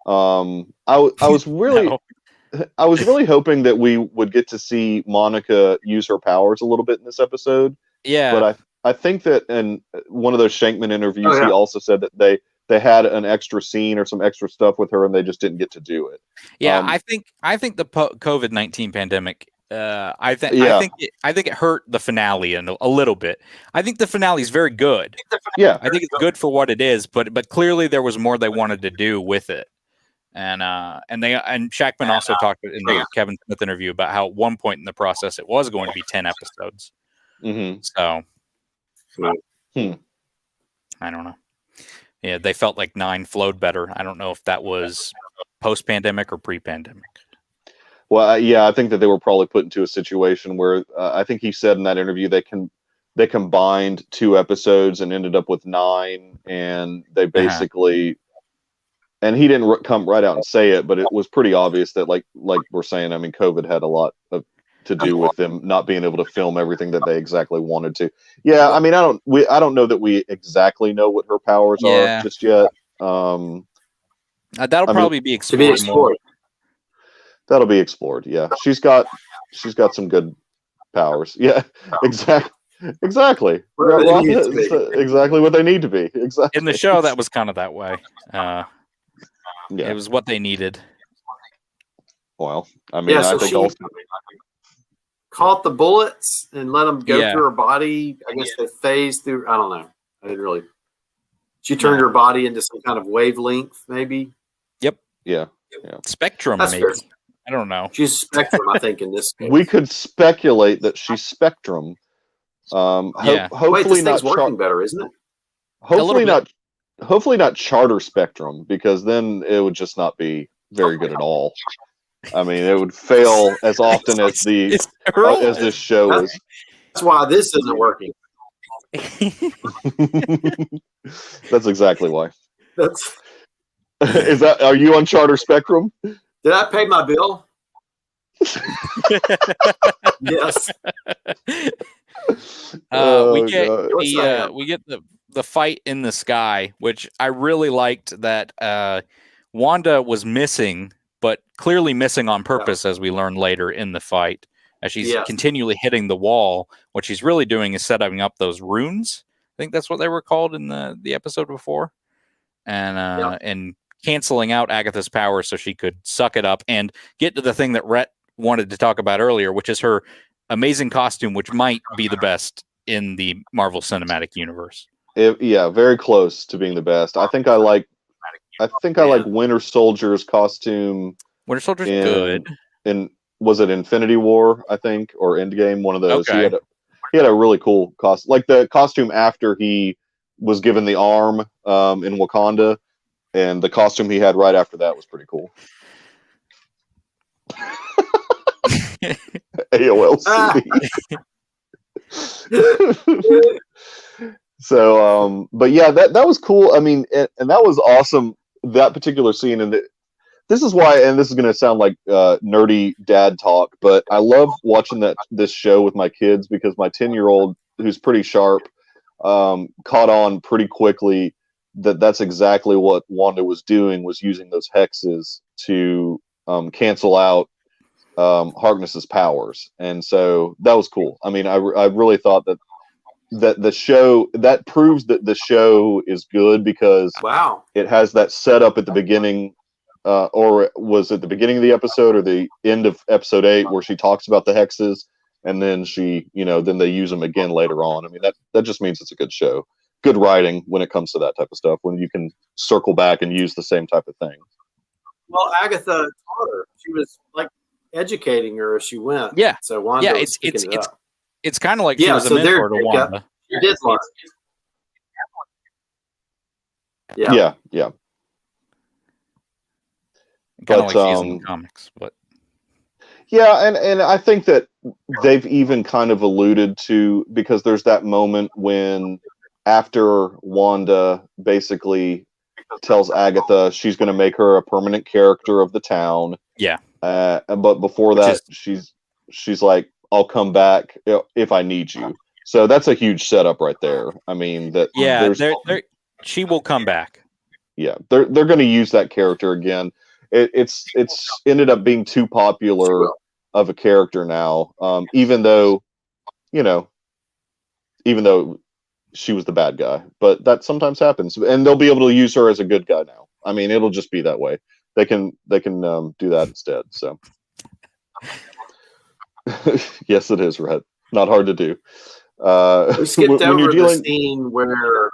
[SPEAKER 1] I was really I was really hoping that we would get to see Monica use her powers a little bit in this episode.
[SPEAKER 3] Yeah.
[SPEAKER 1] But I think that in one of those Shankman interviews, he also said that they had an extra scene or some extra stuff with her, and they just didn't get to do it.
[SPEAKER 3] Yeah, I think the COVID-19 pandemic. I think it hurt the finale a little bit. I think the finale is very good.
[SPEAKER 1] Yeah,
[SPEAKER 3] I think it's good for what it is, but clearly there was more they wanted to do with it. And Shackman also talked in the Kevin Smith interview about how at one point in the process it was going to be 10 episodes.
[SPEAKER 1] Mm-hmm.
[SPEAKER 3] So I don't know. Yeah, they felt like 9 flowed better. I don't know if that was post-pandemic or pre-pandemic.
[SPEAKER 1] Well, I think that they were probably put into a situation where I think he said in that interview they combined 2 episodes and ended up with 9, and they basically, and he didn't come right out and say it, but it was pretty obvious that like we're saying, I mean, COVID had a lot to do with them not being able to film everything that they exactly wanted to. Yeah, I mean, I don't know that we exactly know what her powers are just yet.
[SPEAKER 3] That'll probably be explored more.
[SPEAKER 1] That'll be explored. Yeah, she's got some good powers. Yeah, exactly. Exactly what they need to be. Exactly.
[SPEAKER 3] In the show, that was kind of that way. It was what they needed.
[SPEAKER 1] Well, I mean, I think also
[SPEAKER 2] caught the bullets and let them go through her body. I guess they phased through. I don't know. I didn't really. She turned her body into some kind of wavelength, maybe.
[SPEAKER 3] Yep.
[SPEAKER 1] Yeah.
[SPEAKER 3] Spectrum,
[SPEAKER 2] that's
[SPEAKER 3] maybe.
[SPEAKER 2] Fair.
[SPEAKER 3] I don't know.
[SPEAKER 2] She's Spectrum, I think, in this case.
[SPEAKER 1] We could speculate that she's Spectrum. Hopefully
[SPEAKER 2] this
[SPEAKER 1] not
[SPEAKER 2] thing's working better, isn't it?
[SPEAKER 1] Hopefully not Charter Spectrum, because then it would just not be very good at all. I mean, it would fail as often as this show is.
[SPEAKER 2] That's why this isn't working.
[SPEAKER 1] That's exactly why. Are you on Charter Spectrum?
[SPEAKER 2] Did I pay my bill? Yes.
[SPEAKER 3] We get the fight in the sky, which I really liked that Wanda was missing, but clearly missing on purpose, as we learn later in the fight. As she's continually hitting the wall, what she's really doing is setting up those runes. I think that's what they were called in the episode before, and canceling out Agatha's power so she could suck it up and get to the thing that Rhett wanted to talk about earlier, which is her amazing costume, which might be the best in the Marvel Cinematic Universe.
[SPEAKER 1] Very close to being the best. I think I like Winter Soldier's costume.
[SPEAKER 3] Winter Soldier's good.
[SPEAKER 1] Was it Infinity War, I think, or Endgame? One of those.
[SPEAKER 3] Okay.
[SPEAKER 1] He had a really cool costume, like the costume after he was given the arm in Wakanda, and the costume he had right after that was pretty cool. AOLC. So, but yeah, that was cool. I mean, and that was awesome. That particular scene, and this is why, and this is going to sound like nerdy dad talk, but I love watching this show with my kids because my 10-year-old, who's pretty sharp, caught on pretty quickly that's exactly what Wanda was doing, was using those hexes to cancel out Harkness's powers, and so that was cool. I mean, I really thought that the show, that proves that the show is good because it has that setup at the beginning, or was it the beginning of the episode or the end of episode 8 where she talks about the hexes, and then then they use them again later on. I mean, that just means it's a good show. Good writing when it comes to that type of stuff, when you can circle back and use the same type of thing.
[SPEAKER 2] Well, Agatha taught her. She was like educating her as she went.
[SPEAKER 3] Yeah.
[SPEAKER 2] So Wanda
[SPEAKER 3] it's kind of like she was a mentor to Wanda.
[SPEAKER 2] She did learn.
[SPEAKER 1] Yeah.
[SPEAKER 3] Kind of like she's in the comics, but
[SPEAKER 1] yeah, and I think that they've even kind of alluded to, because there's that moment when after Wanda basically tells Agatha she's going to make her a permanent character of the town.
[SPEAKER 3] Yeah.
[SPEAKER 1] But before that, she's like, I'll come back if I need you. So that's a huge setup right there. I mean, she will come back. Yeah, they're going to use that character again. It's ended up being too popular of a character now. Even though she was the bad guy. But that sometimes happens, and they'll be able to use her as a good guy now. I mean, it'll just be that way. They can do that instead. So yes, it is, Rhett. Not hard to do.
[SPEAKER 2] We skipped over the scene where.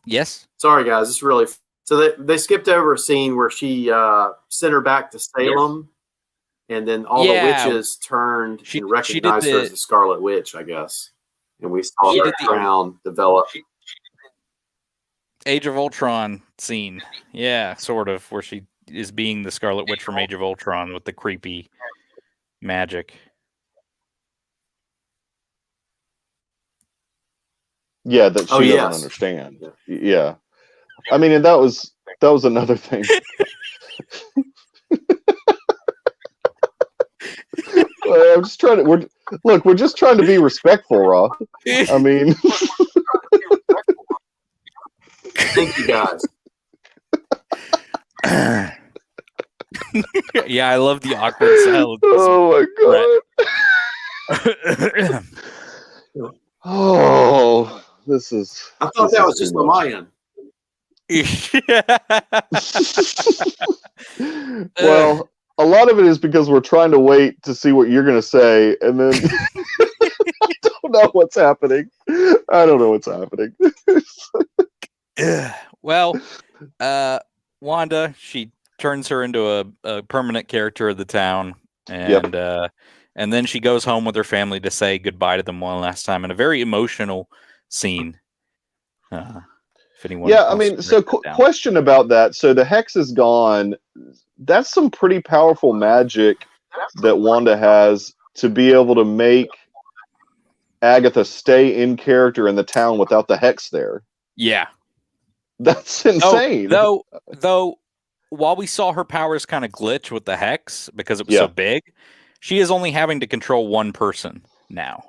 [SPEAKER 3] Yes.
[SPEAKER 2] Sorry, guys. It's really so they skipped over a scene where she sent her back to Salem, and then all the witches turned and recognized her as the Scarlet Witch, I guess, and we saw the crown develop.
[SPEAKER 3] Age of Ultron scene, yeah, sort of, where she is being the Scarlet Witch from Age of Ultron with the creepy magic.
[SPEAKER 1] Yeah, that she doesn't understand. Yeah, I mean, and that was another thing. I'm just trying to. We're just trying to be respectful, Raw. I mean,
[SPEAKER 2] thank you guys.
[SPEAKER 3] Yeah, I love the awkward silence.
[SPEAKER 1] Oh my god. Oh. This is.
[SPEAKER 2] I thought that was just on my end.
[SPEAKER 1] Well, a lot of it is because we're trying to wait to see what you're going to say, and then I don't know what's happening. I don't know what's happening.
[SPEAKER 3] Well, Wanda, she turns her into a permanent character of the town, and and then she goes home with her family to say goodbye to them one last time in a very emotional scene. If anyone
[SPEAKER 1] I mean, so question about that. So the hex is gone. That's some pretty powerful magic that Wanda has to be able to make Agatha stay in character in the town without the hex there.
[SPEAKER 3] Yeah.
[SPEAKER 1] That's insane.
[SPEAKER 3] Though while we saw her powers kind of glitch with the hex because it was so big, she is only having to control one person now.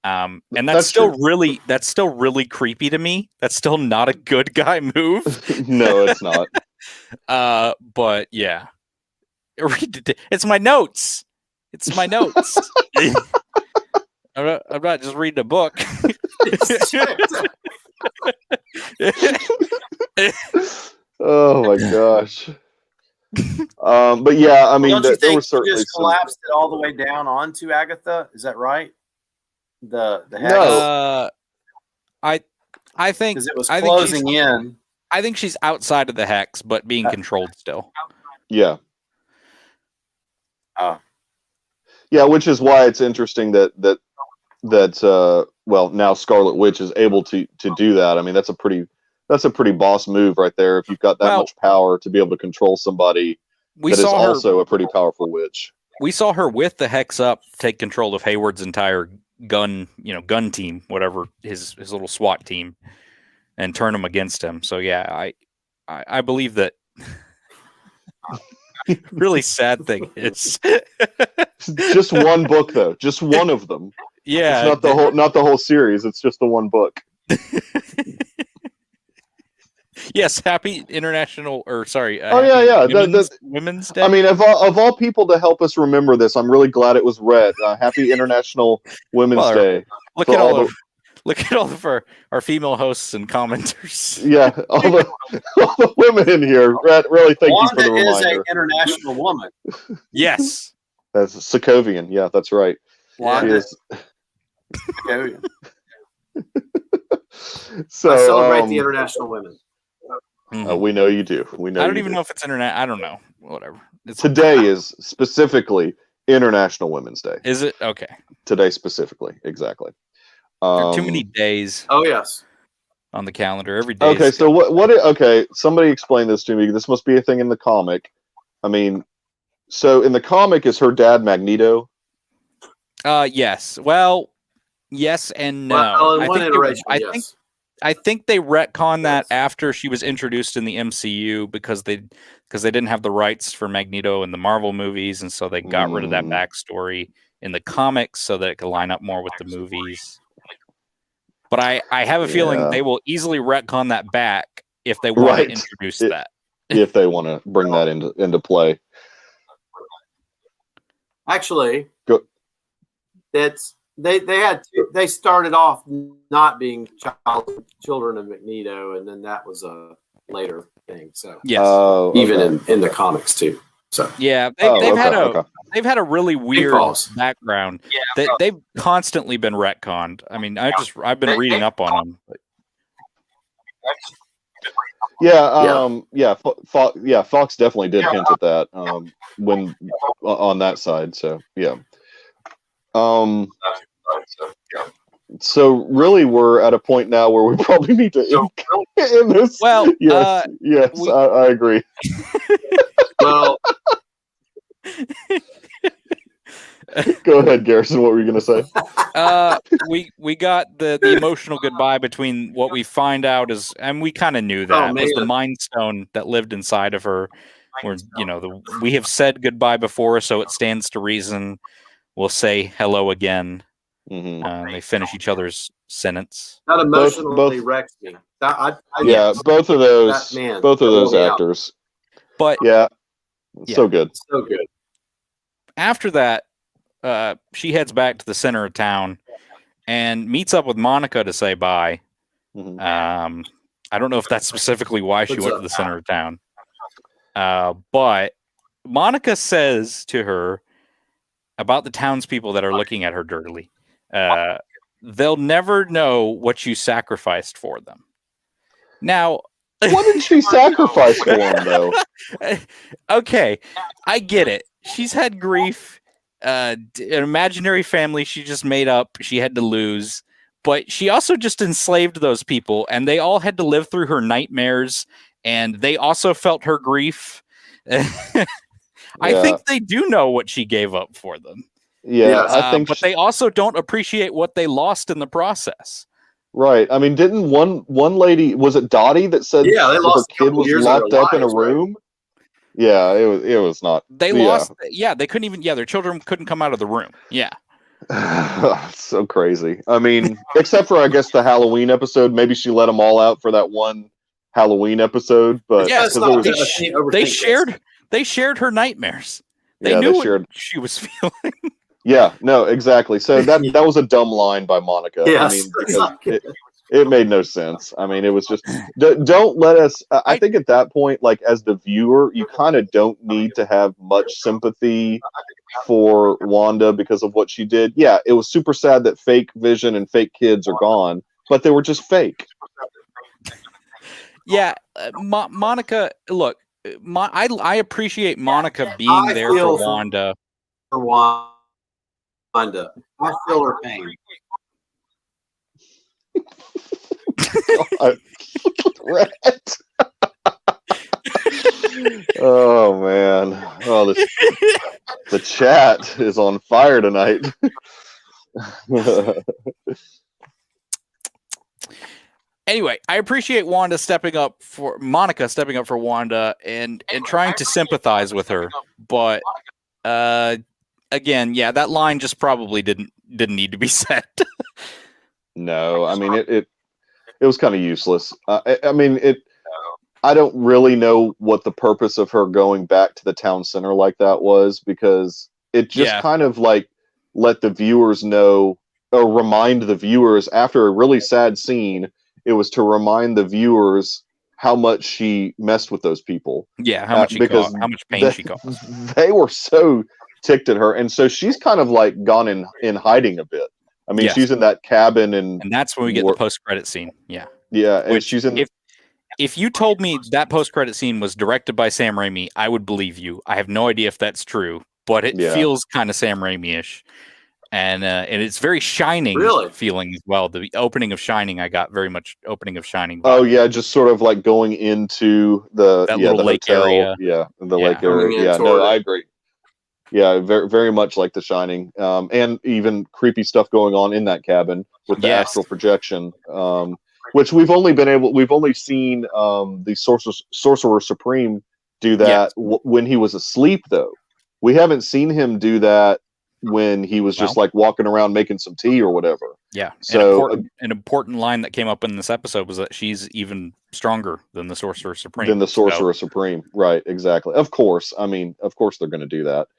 [SPEAKER 3] And that's still really creepy to me. That's still not a good guy move.
[SPEAKER 1] No, it's not.
[SPEAKER 3] But yeah, it's my notes. It's my notes. I'm not just reading a book.
[SPEAKER 1] Oh my gosh. But yeah, I mean, there was certainly
[SPEAKER 2] just collapsed it all the way down onto Agatha. Is that right? The hex?
[SPEAKER 3] No. I think
[SPEAKER 2] because it was closing in.
[SPEAKER 3] I think she's outside of the hex, but being controlled still.
[SPEAKER 1] Yeah. Yeah, which is why it's interesting that well, now Scarlet Witch is able to do that. I mean, that's a pretty boss move right there. If you've got that much power to be able to control somebody that is also a pretty powerful witch.
[SPEAKER 3] We saw her with the hex up take control of Hayward's entire gun team, whatever his little SWAT team, and turn them against him. So yeah, I believe that. Really sad thing is
[SPEAKER 1] just one book though, just one of them.
[SPEAKER 3] Yeah,
[SPEAKER 1] it's not the whole series. It's just the one book.
[SPEAKER 3] Yes, happy International, or sorry.
[SPEAKER 1] Women's Day. I mean, of all people to help us remember this, I'm really glad it was Red. Happy International Women's Day.
[SPEAKER 3] Look at all of our female hosts and commenters.
[SPEAKER 1] Yeah, all the women in here. Red, really thank you for the reminder.
[SPEAKER 2] Wanda is an international woman.
[SPEAKER 3] Yes.
[SPEAKER 1] That's Sokovian. Yeah, that's right.
[SPEAKER 2] Wanda is Sokovian.
[SPEAKER 1] So
[SPEAKER 2] I celebrate the international women.
[SPEAKER 1] We know you do. We know.
[SPEAKER 3] I don't even know if it's internet. I don't know. Whatever.
[SPEAKER 1] Today is specifically International Women's Day.
[SPEAKER 3] Is it? Okay.
[SPEAKER 1] Today specifically, exactly.
[SPEAKER 3] There are too many days.
[SPEAKER 2] Oh yes.
[SPEAKER 3] On the calendar every day.
[SPEAKER 1] Okay, so what? Okay, somebody explain this to me. This must be a thing in the comic. I mean, so in the comic, is her dad Magneto?
[SPEAKER 3] Yes. Well, yes and no.
[SPEAKER 2] Well, in one iteration,
[SPEAKER 3] I think they retcon that after she was introduced in the MCU because they didn't have the rights for Magneto in the Marvel movies, and so they got rid of that backstory in the comics so that it could line up more with the movies. But I have a feeling they will easily retcon that back if they want to introduce that.
[SPEAKER 1] If they want to bring that into play.
[SPEAKER 2] Actually,
[SPEAKER 1] Go.
[SPEAKER 2] It's they started off not being children of Magneto, and then that was a later thing. So
[SPEAKER 3] yes,
[SPEAKER 2] even in the comics too. So
[SPEAKER 3] yeah, they've had a really weird background. Yeah, they've constantly been retconned. I mean, I've been reading up on them. But...
[SPEAKER 1] Fox definitely did hint at that when on that side. So yeah. So really, we're at a point now where we probably need to end this.
[SPEAKER 3] Well,
[SPEAKER 1] yes, I agree.
[SPEAKER 2] Well,
[SPEAKER 1] go ahead, Garrison. What were you going to say?
[SPEAKER 3] We got the emotional goodbye between what we find out is, and we kind of knew that was the Mind Stone that lived inside of her. Where we have said goodbye before, so it stands to reason we'll say hello again.
[SPEAKER 1] Mm-hmm.
[SPEAKER 3] They finish each other's sentence.
[SPEAKER 2] That emotionally wrecks me.
[SPEAKER 1] Both of those actors.
[SPEAKER 3] But
[SPEAKER 1] so good.
[SPEAKER 2] So good.
[SPEAKER 3] After that, she heads back to the center of town and meets up with Monica to say bye.
[SPEAKER 1] Mm-hmm.
[SPEAKER 3] I don't know if that's specifically why she went to the center of town. But Monica says to her about the townspeople that are looking at her dirtily. They'll never know what you sacrificed for them. Now,
[SPEAKER 1] what did she sacrifice for them, though?
[SPEAKER 3] Okay, I get it. She's had grief, an imaginary family she just made up. She had to lose, but she also just enslaved those people, and they all had to live through her nightmares, and they also felt her grief. I think they do know what she gave up for them.
[SPEAKER 1] Yeah, I think,
[SPEAKER 3] but they also don't appreciate what they lost in the process.
[SPEAKER 1] Right. I mean, didn't one lady, was it Dottie, that said her kid was locked up in a room? Right? Yeah, it was not.
[SPEAKER 3] They lost. Yeah, they couldn't even. Yeah, their children couldn't come out of the room. Yeah.
[SPEAKER 1] So crazy. I mean, except for I guess the Halloween episode. Maybe she let them all out for that one Halloween episode. But
[SPEAKER 3] they shared her nightmares. They knew what she was feeling.
[SPEAKER 1] Yeah, no, exactly. So that was a dumb line by Monica.
[SPEAKER 2] Yes.
[SPEAKER 1] I mean, because it made no sense. I mean, it was just don't let us. I think at that point, like as the viewer, you kind of don't need to have much sympathy for Wanda because of what she did. Yeah, it was super sad that fake Vision and fake kids are gone, but they were just fake.
[SPEAKER 3] Yeah, Monica. Look, I appreciate Monica being there for Wanda.
[SPEAKER 2] Wanda. I feel her pain.
[SPEAKER 1] Rat. Oh man. Oh, the chat is on fire tonight.
[SPEAKER 3] Anyway, I appreciate Monica stepping up for Wanda and trying to sympathize with her, but again, yeah, that line just probably didn't need to be said.
[SPEAKER 1] No, I mean it was kind of useless. I mean I don't really know what the purpose of her going back to the town center like that was, because it just kind of like let the viewers know, or remind the viewers after a really sad scene. It was to remind the viewers how much she messed with those people.
[SPEAKER 3] Yeah, how much pain she caused.
[SPEAKER 1] They were so ticked at her, and so she's kind of like gone in hiding a bit. I mean, she's in that cabin, and
[SPEAKER 3] that's when we get the post-credit scene. Yeah,
[SPEAKER 1] and she's in.
[SPEAKER 3] If you told me that post-credit scene was directed by Sam Raimi, I would believe you. I have no idea if that's true, but it feels kind of Sam Raimi-ish. And it's very Shining feeling as well. The opening of Shining, I got very much opening of Shining vibe.
[SPEAKER 1] Oh yeah, just sort of like going into the
[SPEAKER 3] little lake
[SPEAKER 1] hotel
[SPEAKER 3] area.
[SPEAKER 1] Yeah, the lake area. Yeah, no, I agree. Yeah, very very much like The Shining, and even creepy stuff going on in that cabin with the astral projection, which we've only seen the Sorcerer Supreme do that when he was asleep. Though we haven't seen him do that when he was just like walking around making some tea or whatever.
[SPEAKER 3] Yeah. So an important line that came up in this episode was that she's even stronger than the Sorcerer Supreme.
[SPEAKER 1] Supreme. Right. Exactly. Of course. I mean, of course they're going to do that.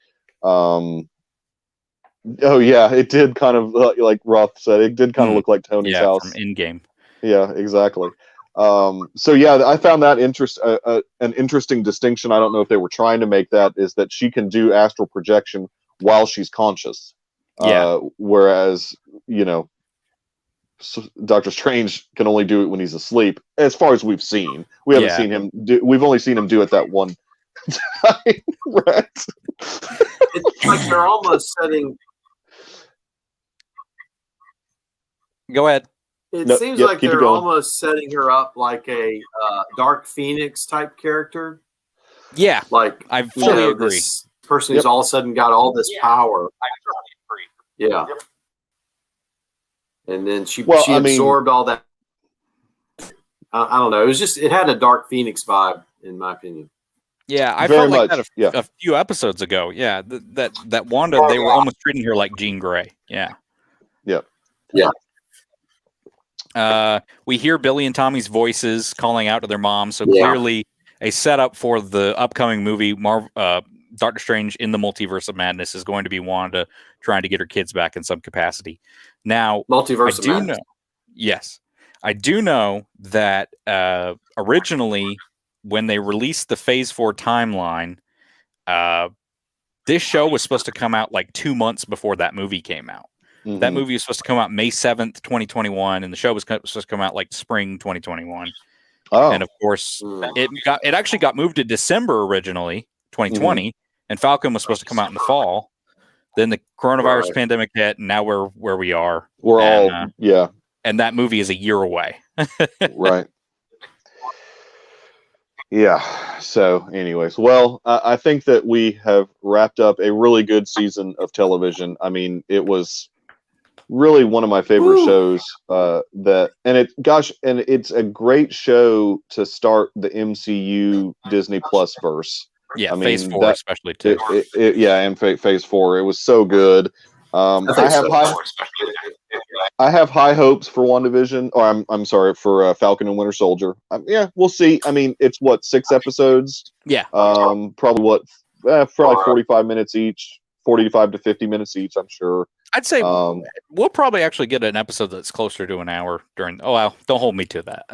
[SPEAKER 1] Oh yeah, it did kind of like Roth said. It did kind of look like Tony's house
[SPEAKER 3] from Endgame.
[SPEAKER 1] Yeah, exactly. So yeah, I found that an interesting distinction. I don't know if they were trying to make that is that she can do astral projection while she's conscious. Whereas Doctor Strange can only do it when he's asleep. As far as we've seen, we haven't seen him do. We've only seen him do it that one time. Right?
[SPEAKER 2] It's like they're almost setting.
[SPEAKER 3] Go ahead.
[SPEAKER 2] It seems like they're almost setting her up like a Dark Phoenix type character.
[SPEAKER 3] Yeah,
[SPEAKER 2] like
[SPEAKER 3] I fully agree.
[SPEAKER 2] This person who's all of a sudden got all this power. Yeah. And then she absorbed all that. I don't know. It had a Dark Phoenix vibe, in my opinion.
[SPEAKER 3] Yeah, I felt like that a few episodes ago. Yeah, that Wanda, they were almost treating her like Jean Grey. Yeah.
[SPEAKER 1] Yep.
[SPEAKER 2] Yeah.
[SPEAKER 3] We hear Billy and Tommy's voices calling out to their mom, so clearly a setup for the upcoming movie, Doctor Strange in the Multiverse of Madness, is going to be Wanda trying to get her kids back in some capacity. Now,
[SPEAKER 2] Multiverse of Madness.
[SPEAKER 3] I do know that originally, when they released the Phase 4 timeline, this show was supposed to come out like 2 months before that movie came out. Mm-hmm. That movie was supposed to come out May 7th, 2021, and the show was supposed to come out like spring 2021. Oh. And of course, it actually got moved to December originally, 2020, and Falcon was supposed to come out in the fall. Then the coronavirus pandemic hit, and now we're where we are. And that movie is a year away.
[SPEAKER 1] Right. Yeah. So, anyways, well, I think that we have wrapped up a really good season of television. I mean, it was really one of my favorite shows. It's a great show to start the MCU Disney Plus verse.
[SPEAKER 3] Yeah, I mean, Phase 4 especially too.
[SPEAKER 1] And Phase 4, it was so good. I have high hopes for WandaVision, or I'm sorry, for Falcon and Winter Soldier. We'll see. I mean, it's 6 episodes.
[SPEAKER 3] Yeah.
[SPEAKER 1] Probably for like 45 minutes each, 45 to 50 minutes each. I'm sure.
[SPEAKER 3] I'd say we'll probably actually get an episode that's closer to an hour during. Oh well, don't hold me to that.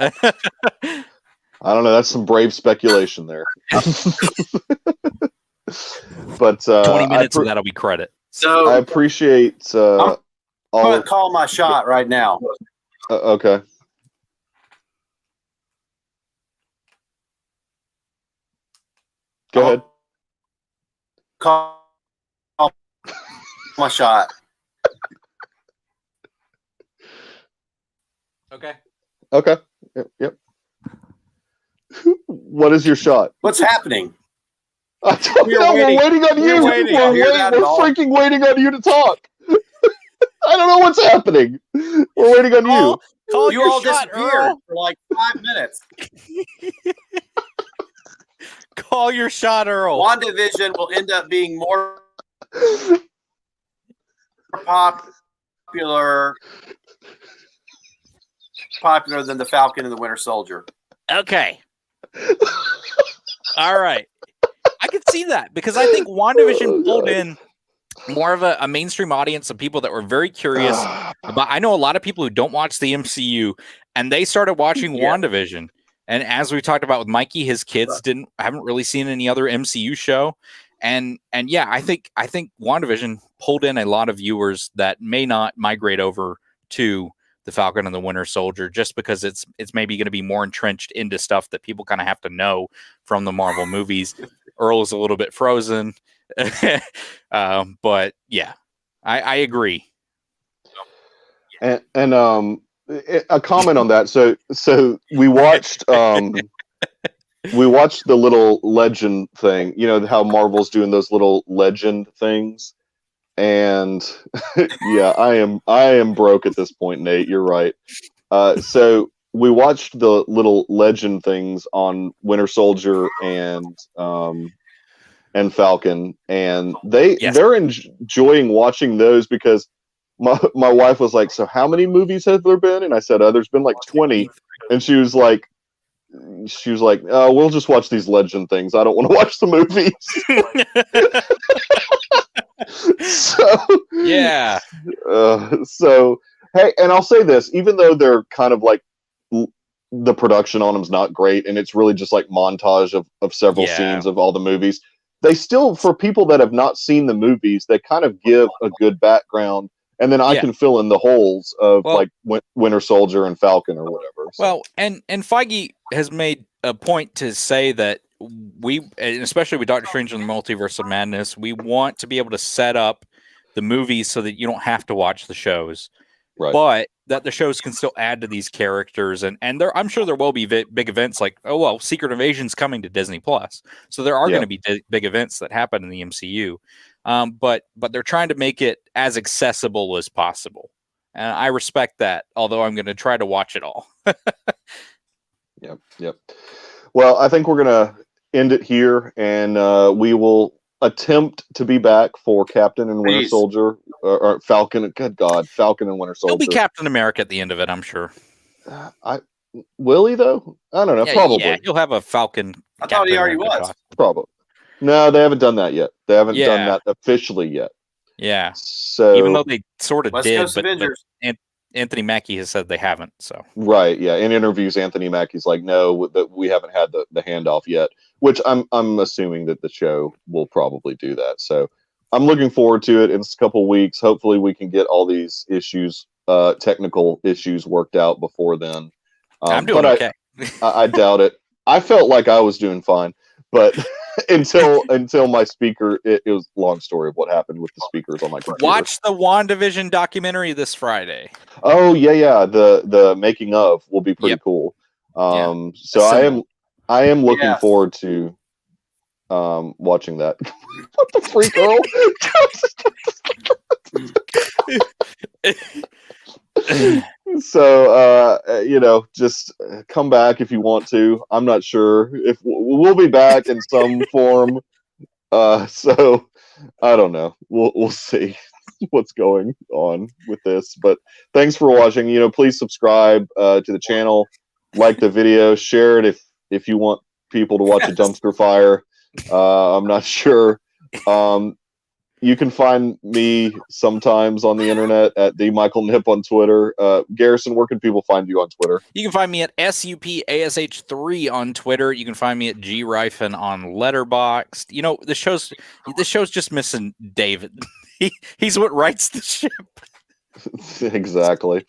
[SPEAKER 1] I don't know. That's some brave speculation there. But
[SPEAKER 3] 20 minutes and that'll be credit.
[SPEAKER 1] So I appreciate.
[SPEAKER 2] I'm going to call my shot right now.
[SPEAKER 1] Okay. Go ahead.
[SPEAKER 2] Call my shot.
[SPEAKER 3] Okay.
[SPEAKER 1] Okay. Yep. What is your shot?
[SPEAKER 2] What's happening?
[SPEAKER 1] I don't know. We're waiting on you. We're freaking waiting on you to talk. I don't know what's happening. We're waiting on you.
[SPEAKER 2] You all disappeared for like 5 minutes.
[SPEAKER 3] Call your shot, Earl.
[SPEAKER 2] WandaVision will end up being more popular than the Falcon and the Winter Soldier.
[SPEAKER 3] Okay. All right. I could see that because I think WandaVision pulled in more of a mainstream audience of people that were very curious about. I know a lot of people who don't watch the MCU, and they started watching WandaVision. And as we talked about with Mikey, his kids haven't really seen any other MCU show. And I think WandaVision pulled in a lot of viewers that may not migrate over to the Falcon and the Winter Soldier just because it's maybe going to be more entrenched into stuff that people kind of have to know from the Marvel movies. Earl is a little bit frozen. But yeah, I agree.
[SPEAKER 1] And a comment on that. So we watched the little legend thing. You know how Marvel's doing those little legend things. And yeah, I am broke at this point, Nate. You're right. So we watched the little legend things on Winter Soldier and Falcon, and they're enjoying watching those because my wife was like, "So how many movies have there been?" And I said, "There's been like 20." And she was like, "We'll just watch these legend things. I don't want to watch the movies." So
[SPEAKER 3] yeah.
[SPEAKER 1] So hey, and I'll say this: even though they're kind of like the production on them's not great, and it's really just like montage of several scenes of all the movies, they still, for people that have not seen the movies, they kind of give a good background. And then I can fill in the holes of like Winter Soldier and Falcon or whatever. So.
[SPEAKER 3] Well, and Feige has made a point to say that we, and especially with Doctor Strange and the Multiverse of Madness, we want to be able to set up the movies so that you don't have to watch the shows, but that the shows can still add to these characters. And there, I'm sure there will be big events like, oh, well, Secret Invasion's coming to Disney Plus. So there are going to be big events that happen in the MCU. But they're trying to make it as accessible as possible. And I respect that, although I'm going to try to watch it all.
[SPEAKER 1] Yep. Well, I think we're going to end it here, and we will attempt to be back for Captain and Winter Soldier, or Falcon. Good God, Falcon and Winter Soldier.
[SPEAKER 3] He'll be Captain America at the end of it, I'm sure.
[SPEAKER 1] Will he, though? I don't know. Probably.
[SPEAKER 3] Yeah, you'll have a Falcon.
[SPEAKER 2] I thought he already was.
[SPEAKER 1] Probably. No, they haven't done that yet. They haven't done that officially yet.
[SPEAKER 3] Yeah.
[SPEAKER 1] So
[SPEAKER 3] even though they sort of
[SPEAKER 2] West
[SPEAKER 3] did,
[SPEAKER 2] Coast
[SPEAKER 3] but Anthony Mackie has said they haven't. So
[SPEAKER 1] yeah. In interviews, Anthony Mackie's like, no, that we haven't had the handoff yet. Which I'm assuming that the show will probably do that. So I'm looking forward to it in a couple weeks. Hopefully, we can get all these issues, technical issues, worked out before then.
[SPEAKER 3] I'm doing okay.
[SPEAKER 1] I doubt it. I felt like I was doing fine, but. until my speaker, it was a long story of what happened with the speakers on my computer.
[SPEAKER 3] Watch the WandaVision documentary this Friday.
[SPEAKER 1] Oh yeah, the making of will be pretty cool. So I am looking forward to watching that. What the freak, Earl? So just come back if you want to. I'm not sure if we'll be back in some form. So I don't know. We'll see what's going on with this. But thanks for watching. Please subscribe to the channel, like the video, share it if you want people to watch a dumpster fire. I'm not sure. You can find me sometimes on the internet at the Michael Nip on Twitter. Garrison, where can people find you on Twitter?
[SPEAKER 3] You can find me at SUPASH3 on Twitter. You can find me at GRyfin on Letterboxd. The show's just missing David. He's what writes the ship.
[SPEAKER 1] Exactly.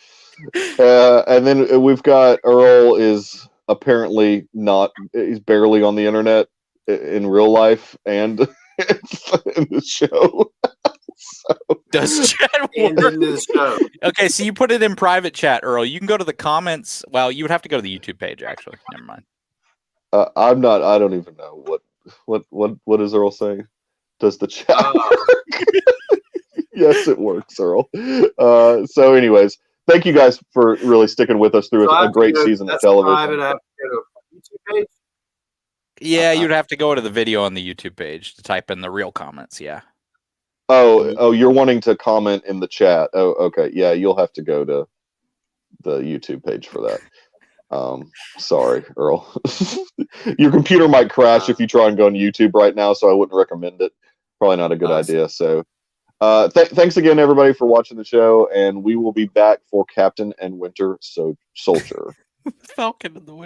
[SPEAKER 1] And then we've got Earl is apparently not. He's barely on the internet in real life and. In the show.
[SPEAKER 3] Does chat work?
[SPEAKER 2] In the show.
[SPEAKER 3] Okay, so you put it in private chat, Earl. You can go to the comments. Well, you would have to go to the YouTube page, actually. Never mind.
[SPEAKER 1] I'm not. I don't even know what is Earl saying. Does the chat work? Yes, it works, Earl. So, anyways, thank you guys for really sticking with us through a great season of television.
[SPEAKER 2] I have to go to YouTube page.
[SPEAKER 3] Yeah, you'd have to go to the video on the YouTube page to type in the real comments. Yeah.
[SPEAKER 1] Oh, you're wanting to comment in the chat. Oh, okay. Yeah, you'll have to go to the YouTube page for that. Sorry, Earl. Your computer might crash if you try and go on YouTube right now, so I wouldn't recommend it. Probably not a good idea. So, thanks again, everybody, for watching the show, and we will be back for Captain and Winter Soldier.
[SPEAKER 3] Falcon in the Winter.